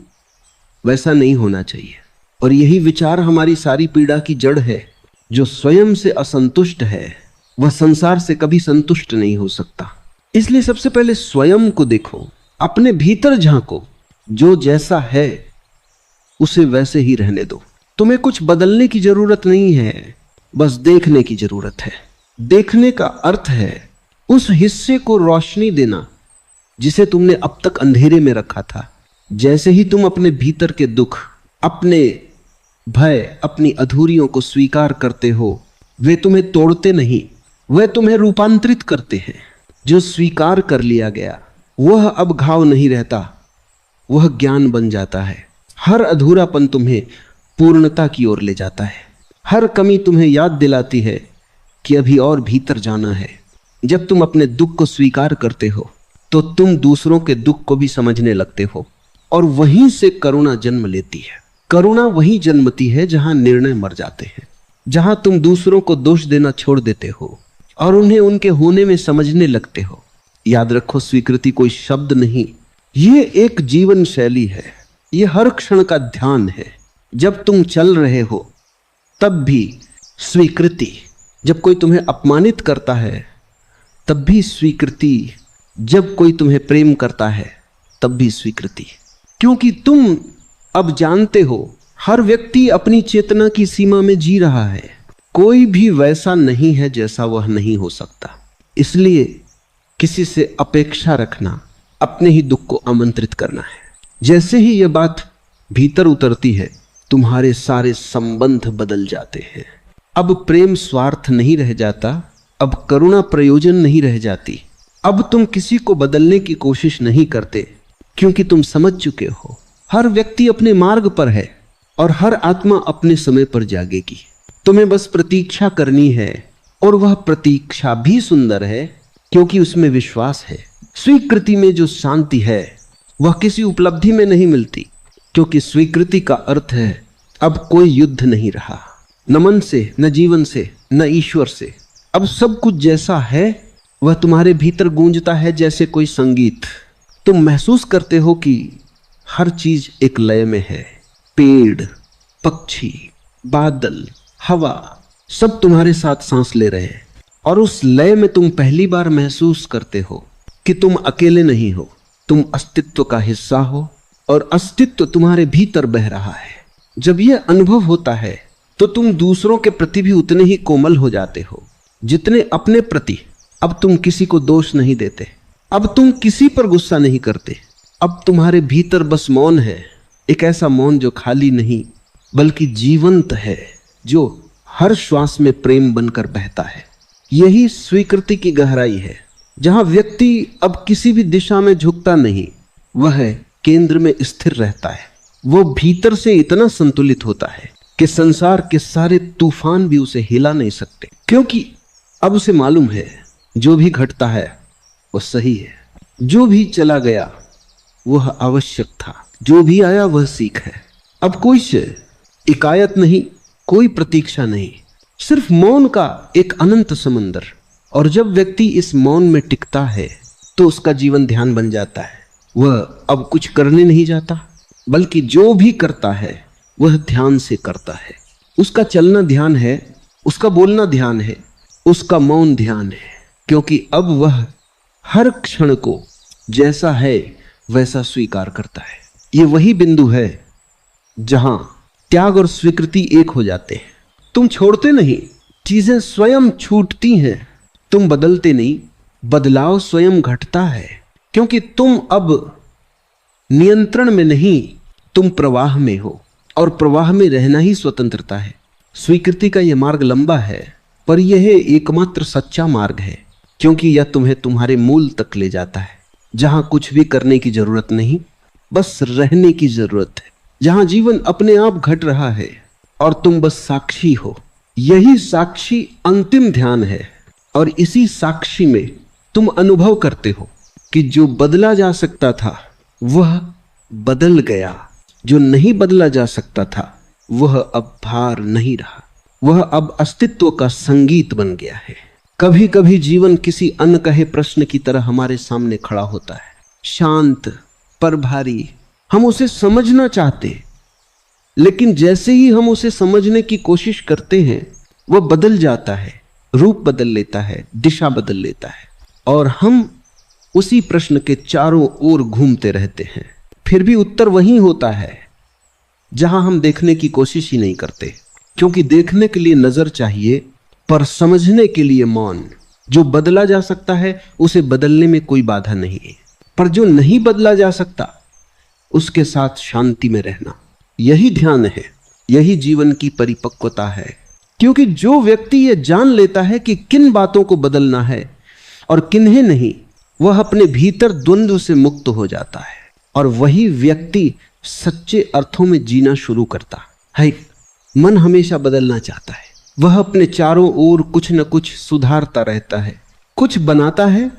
वैसा नहीं होना चाहिए, और यही विचार हमारी सारी पीड़ा की जड़ है। जो स्वयं से असंतुष्ट है वह संसार से कभी संतुष्ट नहीं हो सकता। इसलिए सबसे पहले स्वयं को देखो, अपने भीतर झांको। जो जैसा है उसे वैसे ही रहने दो। तुम्हें कुछ बदलने की जरूरत नहीं है, बस देखने की जरूरत है। देखने का अर्थ है उस हिस्से को रोशनी देना जिसे तुमने अब तक अंधेरे में रखा था। जैसे ही तुम अपने भीतर के दुख, अपने भय, अपनी अधूरियों को स्वीकार करते हो, वे तुम्हें तोड़ते नहीं, वे तुम्हें रूपांतरित करते हैं। जो स्वीकार कर लिया गया वह अब घाव नहीं रहता, वह ज्ञान बन जाता है। हर अधूरापन तुम्हें पूर्णता की ओर ले जाता है। हर कमी तुम्हें याद दिलाती है कि अभी और भीतर जाना है। जब तुम अपने दुख को स्वीकार करते हो तो तुम दूसरों के दुख को भी समझने लगते हो, और वहीं से करुणा जन्म लेती है। करुणा वहीं जन्मती है जहां निर्णय मर जाते हैं, जहां तुम दूसरों को दोष देना छोड़ देते हो और उन्हें उनके होने में समझने लगते हो। याद रखो, स्वीकृति कोई शब्द नहीं, ये एक जीवन शैली है। ये हर क्षण का ध्यान है। जब तुम चल रहे हो तब भी स्वीकृति, जब कोई तुम्हें अपमानित करता है तब भी स्वीकृति, जब कोई तुम्हें प्रेम करता है तब भी स्वीकृति। क्योंकि तुम अब जानते हो हर व्यक्ति अपनी चेतना की सीमा में जी रहा है। कोई भी वैसा नहीं है जैसा वह नहीं हो सकता। इसलिए किसी से अपेक्षा रखना अपने ही दुख को आमंत्रित करना है। जैसे ही यह बात भीतर उतरती है तुम्हारे सारे संबंध बदल जाते हैं। अब प्रेम स्वार्थ नहीं रह जाता, अब करुणा प्रयोजन नहीं रह जाती। अब तुम किसी को बदलने की कोशिश नहीं करते, क्योंकि तुम समझ चुके हो हर व्यक्ति अपने मार्ग पर है और हर आत्मा अपने समय पर जागेगी। तुम्हें बस प्रतीक्षा करनी है, और वह प्रतीक्षा भी सुंदर है क्योंकि उसमें विश्वास है। स्वीकृति में जो शांति है वह किसी उपलब्धि में नहीं मिलती, क्योंकि स्वीकृति का अर्थ है अब कोई युद्ध नहीं रहा, न मन से, न जीवन से, न ईश्वर से। अब सब कुछ जैसा है वह तुम्हारे भीतर गूंजता है जैसे कोई संगीत। तुम महसूस करते हो कि हर चीज एक लय में है। पेड़, पक्षी, बादल, हवा, सब तुम्हारे साथ सांस ले रहे हैं, और उस लय में तुम पहली बार महसूस करते हो कि तुम अकेले नहीं हो, तुम अस्तित्व का हिस्सा हो, और अस्तित्व तुम्हारे भीतर बह रहा है। जब यह अनुभव होता है तो तुम दूसरों के प्रति भी उतने ही कोमल हो जाते हो जितने अपने प्रति। अब तुम किसी को दोष नहीं देते, अब तुम किसी पर गुस्सा नहीं करते। अब तुम्हारे भीतर बस मौन है, एक ऐसा मौन जो खाली नहीं बल्कि जीवंत है, जो हर श्वास में प्रेम बनकर बहता है। यही स्वीकृति की गहराई है, जहां व्यक्ति अब किसी भी दिशा में झुकता नहीं, वह केंद्र में स्थिर रहता है। वो भीतर से इतना संतुलित होता है कि संसार के सारे तूफान भी उसे हिला नहीं सकते, क्योंकि अब उसे मालूम है जो भी घटता है वो सही है, जो भी चला गया वह आवश्यक था, जो भी आया वह सीख है। अब कोई इकायत नहीं, कोई प्रतीक्षा नहीं, सिर्फ मौन का एक अनंत समंदर। और जब व्यक्ति इस मौन में टिकता है तो उसका जीवन ध्यान बन जाता है। वह अब कुछ करने नहीं जाता, बल्कि जो भी करता है वह ध्यान से करता है। उसका चलना ध्यान है, उसका बोलना ध्यान है, उसका मौन ध्यान है, क्योंकि अब वह हर क्षण को जैसा है वैसा स्वीकार करता है। ये वही बिंदु है जहां त्याग और स्वीकृति एक हो जाते हैं। तुम छोड़ते नहीं, चीजें स्वयं छूटती हैं। तुम बदलते नहीं, बदलाव स्वयं घटता है, क्योंकि तुम अब नियंत्रण में नहीं, तुम प्रवाह में हो, और प्रवाह में रहना ही स्वतंत्रता है। स्वीकृति का यह मार्ग लंबा है, पर यह एकमात्र सच्चा मार्ग है, क्योंकि यह तुम्हें तुम्हारे मूल तक ले जाता है। जहां कुछ भी करने की जरूरत नहीं, बस रहने की जरूरत है, जहां जीवन अपने आप घट रहा है और तुम बस साक्षी हो। यही साक्षी अंतिम ध्यान है और इसी साक्षी में तुम अनुभव करते हो कि जो बदला जा सकता था वह बदल गया, जो नहीं बदला जा सकता था वह अब भार नहीं रहा, वह अब अस्तित्व का संगीत बन गया है। कभी कभी जीवन किसी अनकहे प्रश्न की तरह हमारे सामने खड़ा होता है, शांत पर भारी। हम उसे समझना चाहते, लेकिन जैसे ही हम उसे समझने की कोशिश करते हैं वह बदल जाता है, रूप बदल लेता है, दिशा बदल लेता है और हम उसी प्रश्न के चारों ओर घूमते रहते हैं। फिर भी उत्तर वही होता है जहां हम देखने की कोशिश ही नहीं करते, क्योंकि देखने के लिए नजर चाहिए पर समझने के लिए मौन। जो बदला जा सकता है उसे बदलने में कोई बाधा नहीं है, पर जो नहीं बदला जा सकता उसके साथ शांति में रहना, यही ध्यान है, यही जीवन की परिपक्वता है। क्योंकि जो व्यक्ति ये जान लेता है कि किन बातों को बदलना है और किन्हें नहीं, वह अपने भीतर द्वंद्व से मुक्त हो जाता है और वही व्यक्ति सच्चे अर्थों में जीना शुरू करता है। मन हमेशा बदलना चाहता है, वह अपने चारों ओर कुछ न कुछ सुधारता रहता है, कुछ बनाता है,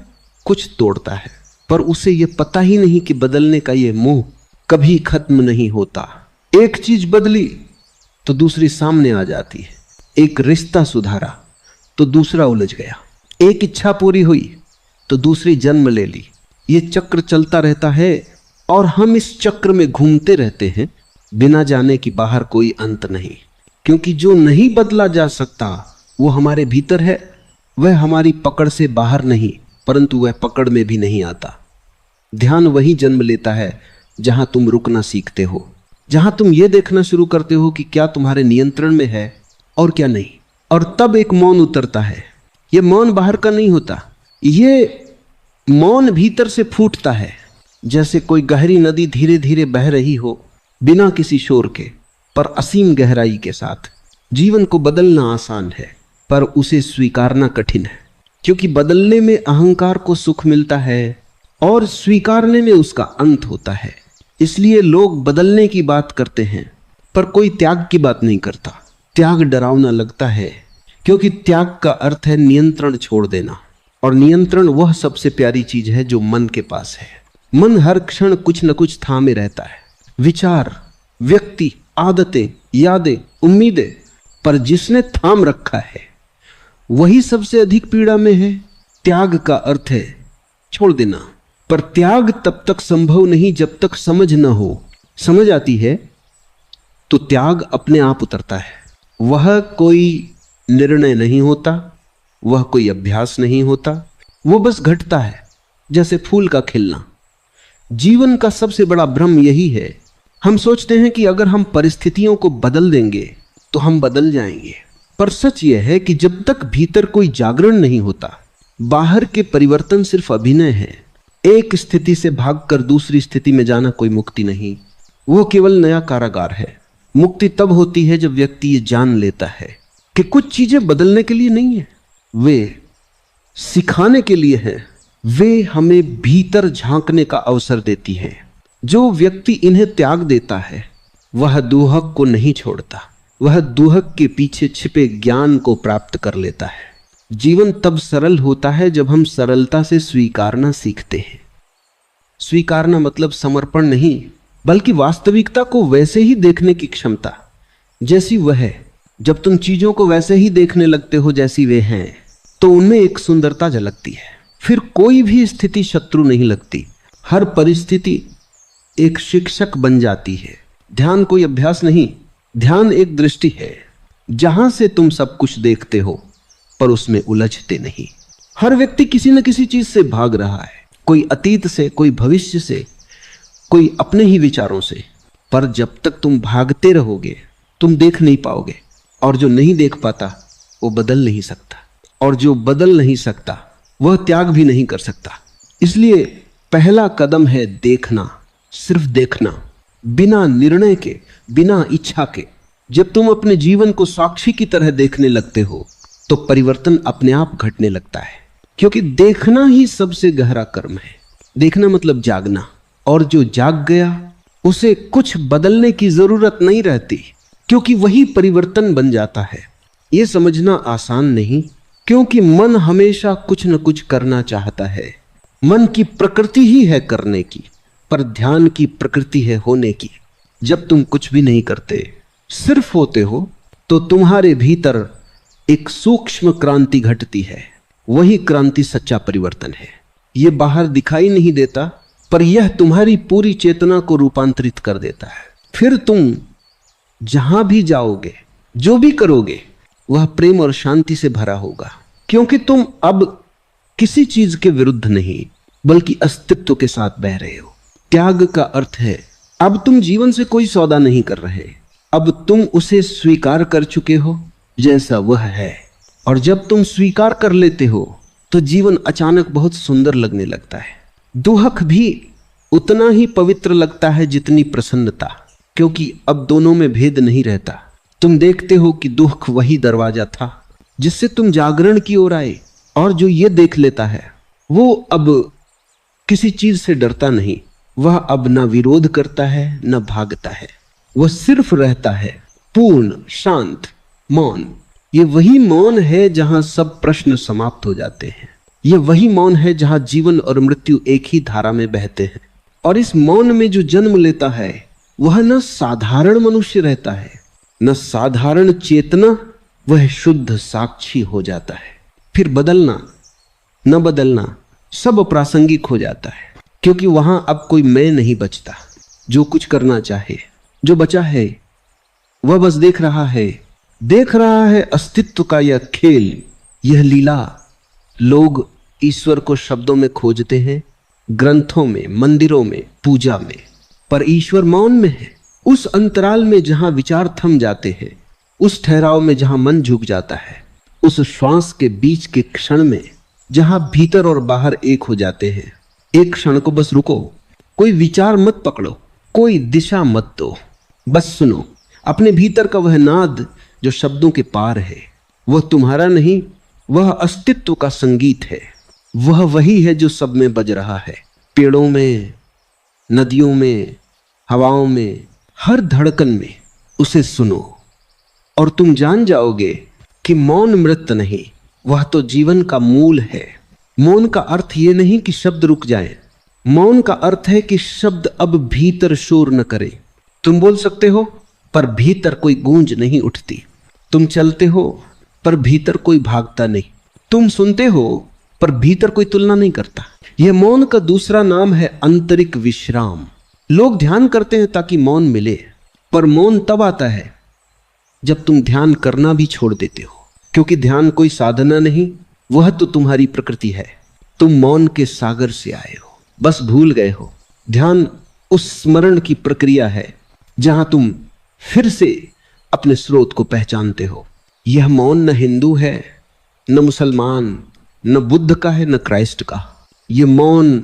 कुछ तोड़ता है, पर उसे यह पता ही नहीं कि बदलने का यह मोह कभी खत्म नहीं होता। एक चीज बदली तो दूसरी सामने आ जाती है, एक रिश्ता सुधारा तो दूसरा उलझ गया, एक इच्छा पूरी हुई तो दूसरी जन्म ले ली। ये चक्र चलता रहता है और हम इस चक्र में घूमते रहते हैं बिना जाने कि बाहर कोई अंत नहीं। क्योंकि जो नहीं बदला जा सकता वो हमारे भीतर है, वह हमारी पकड़ से बाहर नहीं, परंतु वह पकड़ में भी नहीं आता। ध्यान वही जन्म लेता है जहां तुम रुकना सीखते हो, जहां तुम ये देखना शुरू करते हो कि क्या तुम्हारे नियंत्रण में है और क्या नहीं, और तब एक मौन उतरता है। यह मौन बाहर का नहीं होता, ये मौन भीतर से फूटता है, जैसे कोई गहरी नदी धीरे धीरे बह रही हो बिना किसी शोर के, पर असीम गहराई के साथ। जीवन को बदलना आसान है पर उसे स्वीकारना कठिन है, क्योंकि बदलने में अहंकार को सुख मिलता है और स्वीकारने में उसका अंत होता है। इसलिए लोग बदलने की बात करते हैं पर कोई त्याग की बात नहीं करता। त्याग डरावना लगता है, क्योंकि त्याग का अर्थ है नियंत्रण छोड़ देना, और नियंत्रण वह सबसे प्यारी चीज है जो मन के पास है। मन हर क्षण कुछ न कुछ थामे रहता है, विचार, व्यक्ति, आदतें, यादें, उम्मीदें, पर जिसने थाम रखा है वही सबसे अधिक पीड़ा में है। त्याग का अर्थ है छोड़ देना, पर त्याग तब तक संभव नहीं जब तक समझ न हो। समझ आती है तो त्याग अपने आप उतरता है। वह कोई निर्णय नहीं होता, वह कोई अभ्यास नहीं होता, वो बस घटता है जैसे फूल का खिलना। जीवन का सबसे बड़ा भ्रम यही है, हम सोचते हैं कि अगर हम परिस्थितियों को बदल देंगे तो हम बदल जाएंगे, पर सच यह है कि जब तक भीतर कोई जागरण नहीं होता, बाहर के परिवर्तन सिर्फ अभिनय है। एक स्थिति से भागकर दूसरी स्थिति में जाना कोई मुक्ति नहीं, वो केवल नया कारागार है। मुक्ति तब होती है जब व्यक्ति ये जान लेता है कि कुछ चीजें बदलने के लिए नहीं है, वे सिखाने के लिए हैं। वे हमें भीतर झांकने का अवसर देती हैं। जो व्यक्ति इन्हें त्याग देता है वह दुहक को नहीं छोड़ता, वह दुहक के पीछे छिपे ज्ञान को प्राप्त कर लेता है। जीवन तब सरल होता है जब हम सरलता से स्वीकारना सीखते हैं। स्वीकारना मतलब समर्पण नहीं, बल्कि वास्तविकता को वैसे ही देखने की क्षमता जैसी वह है। जब तुम चीजों को वैसे ही देखने लगते हो जैसी वे हैं, तो उनमें एक सुंदरता झलकती है। फिर कोई भी स्थिति शत्रु नहीं लगती, हर परिस्थिति एक शिक्षक बन जाती है। ध्यान कोई अभ्यास नहीं, ध्यान एक दृष्टि है जहां से तुम सब कुछ देखते हो पर उसमें उलझते नहीं। हर व्यक्ति किसी न किसी चीज से भाग रहा है, कोई अतीत से, कोई भविष्य से, कोई अपने ही विचारों से। पर जब तक तुम भागते रहोगे तुम देख नहीं पाओगे, और जो नहीं देख पाता वो बदल नहीं सकता, और जो बदल नहीं सकता वह त्याग भी नहीं कर सकता। इसलिए पहला कदम है देखना, सिर्फ देखना, बिना निर्णय के, बिना इच्छा के। जब तुम अपने जीवन को साक्षी की तरह देखने लगते हो तो परिवर्तन अपने आप घटने लगता है, क्योंकि देखना ही सबसे गहरा कर्म है। देखना मतलब जागना, और जो जाग गया उसे कुछ बदलने की जरूरत नहीं रहती, क्योंकि वही परिवर्तन बन जाता है। यह समझना आसान नहीं, क्योंकि मन हमेशा कुछ न कुछ करना चाहता है। मन की प्रकृति ही है करने की, पर ध्यान की प्रकृति है होने की। जब तुम कुछ भी नहीं करते, सिर्फ होते हो, तो तुम्हारे भीतर एक सूक्ष्म क्रांति घटती है। वही क्रांति सच्चा परिवर्तन है। यह बाहर दिखाई नहीं देता, पर यह तुम्हारी पूरी चेतना को रूपांतरित कर देता है। फिर तुम जहां भी जाओगे, जो भी करोगे, वह प्रेम और शांति से भरा होगा, क्योंकि तुम अब किसी चीज के विरुद्ध नहीं, बल्कि अस्तित्व के साथ बह रहे हो। त्याग का अर्थ है अब तुम जीवन से कोई सौदा नहीं कर रहे, अब तुम उसे स्वीकार कर चुके हो जैसा वह है। और जब तुम स्वीकार कर लेते हो तो जीवन अचानक बहुत सुंदर लगने लगता है। दुख भी उतना ही पवित्र लगता है जितनी प्रसन्नता, क्योंकि अब दोनों में भेद नहीं रहता। तुम देखते हो कि दुख वही दरवाजा था जिससे तुम जागरण की ओर आए, और जो ये देख लेता है वो अब किसी चीज से डरता नहीं। वह अब न विरोध करता है न भागता है, वह सिर्फ रहता है, पूर्ण शांत मौन। ये वही मौन है जहां सब प्रश्न समाप्त हो जाते हैं। ये वही मौन है जहां जीवन और मृत्यु एक ही धारा में बहते हैं। और इस मौन में जो जन्म लेता है वह न साधारण मनुष्य रहता है, न साधारण चेतना, वह शुद्ध साक्षी हो जाता है। फिर बदलना न बदलना सब प्रासंगिक हो जाता है, क्योंकि वहां अब कोई मैं नहीं बचता। जो कुछ करना चाहे, जो बचा है वह बस देख रहा है अस्तित्व का यह खेल, यह लीला। लोग ईश्वर को शब्दों में खोजते हैं, ग्रंथों में, मंदिरों में, पूजा में, पर ईश्वर मौन में है। उस अंतराल में जहां विचार थम जाते हैं, उस ठहराव में जहां मन झुक जाता है, उस श्वास के बीच के क्षण में जहां भीतर और बाहर एक हो जाते हैं। एक क्षण को बस रुको, कोई विचार मत पकड़ो, कोई दिशा मत दो, बस सुनो। अपने भीतर का वह नाद जो शब्दों के पार है, वह तुम्हारा नहीं, वह अस्तित्व का संगीत है। वह वही है जो सब में बज रहा है, पेड़ों में, नदियों में, हवाओं में, हर धड़कन में। उसे सुनो और तुम जान जाओगे कि मौन मृत नहीं, वह तो जीवन का मूल है। मौन का अर्थ यह नहीं कि शब्द रुक जाएं, मौन का अर्थ है कि शब्द अब भीतर शोर न करे। तुम बोल सकते हो पर भीतर कोई गूंज नहीं उठती। तुम चलते हो पर भीतर कोई भागता नहीं। तुम सुनते हो पर भीतर कोई तुलना नहीं करता। यह मौन का दूसरा नाम है आंतरिक विश्राम। लोग ध्यान करते हैं ताकि मौन मिले, पर मौन तब आता है जब तुम ध्यान करना भी छोड़ देते हो, क्योंकि ध्यान कोई साधना नहीं, वह तो तुम्हारी प्रकृति है। तुम मौन के सागर से आए हो, बस भूल गए हो। ध्यान उस स्मरण की प्रक्रिया है जहां तुम फिर से अपने स्रोत को पहचानते हो। यह मौन न हिंदू है, न मुसलमान, न बुद्ध का है, न क्राइस्ट का। यह मौन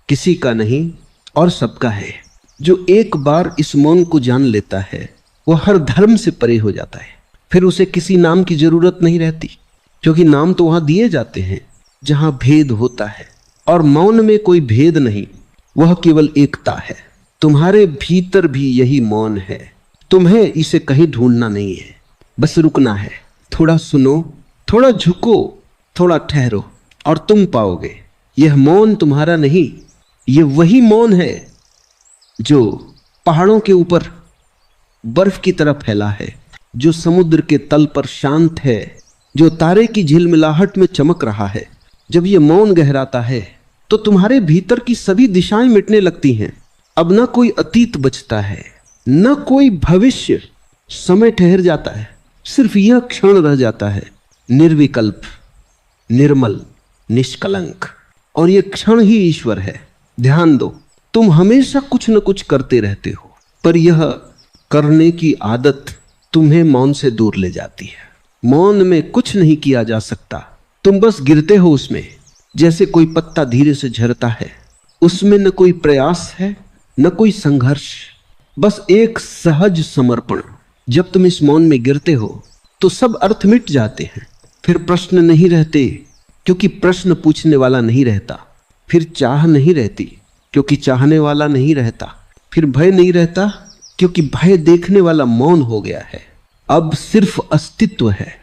किसी का नहीं और सबका है। जो एक बार इस मौन को जान लेता है वह हर धर्म से परे हो जाता है। फिर उसे किसी नाम की जरूरत नहीं रहती, क्योंकि नाम तो वहां दिए जाते हैं जहां भेद होता है, और मौन में कोई भेद नहीं, वह केवल एकता है। तुम्हारे भीतर भी यही मौन है। तुम्हें इसे कहीं ढूंढना नहीं है, बस रुकना है। थोड़ा सुनो, थोड़ा झुको, थोड़ा ठहरो, और तुम पाओगे यह मौन तुम्हारा नहीं, यह वही मौन है जो पहाड़ों के ऊपर बर्फ की तरह फैला है, जो समुद्र के तल पर शांत है, जो तारे की झिलमिलाहट में चमक रहा है। जब यह मौन गहराता है तो तुम्हारे भीतर की सभी दिशाएं मिटने लगती हैं। अब न कोई अतीत बचता है, न कोई भविष्य। समय ठहर जाता है, सिर्फ यह क्षण रह जाता है, निर्विकल्प, निर्मल, निष्कलंक, और यह क्षण ही ईश्वर है। ध्यान दो, तुम हमेशा कुछ न कुछ करते रहते हो, पर यह करने की आदत तुम्हें मौन से दूर ले जाती है। मौन में कुछ नहीं किया जा सकता, तुम बस गिरते हो उसमें, जैसे कोई पत्ता धीरे से झरता है। उसमें न कोई प्रयास है, न कोई संघर्ष, बस एक सहज समर्पण। जब तुम इस मौन में गिरते हो तो सब अर्थ मिट जाते हैं। फिर प्रश्न नहीं रहते, क्योंकि प्रश्न पूछने वाला नहीं रहता। फिर चाह नहीं रहती क्योंकि चाहने वाला नहीं रहता। फिर भय नहीं रहता क्योंकि भय देखने वाला मौन हो गया है। अब सिर्फ अस्तित्व है।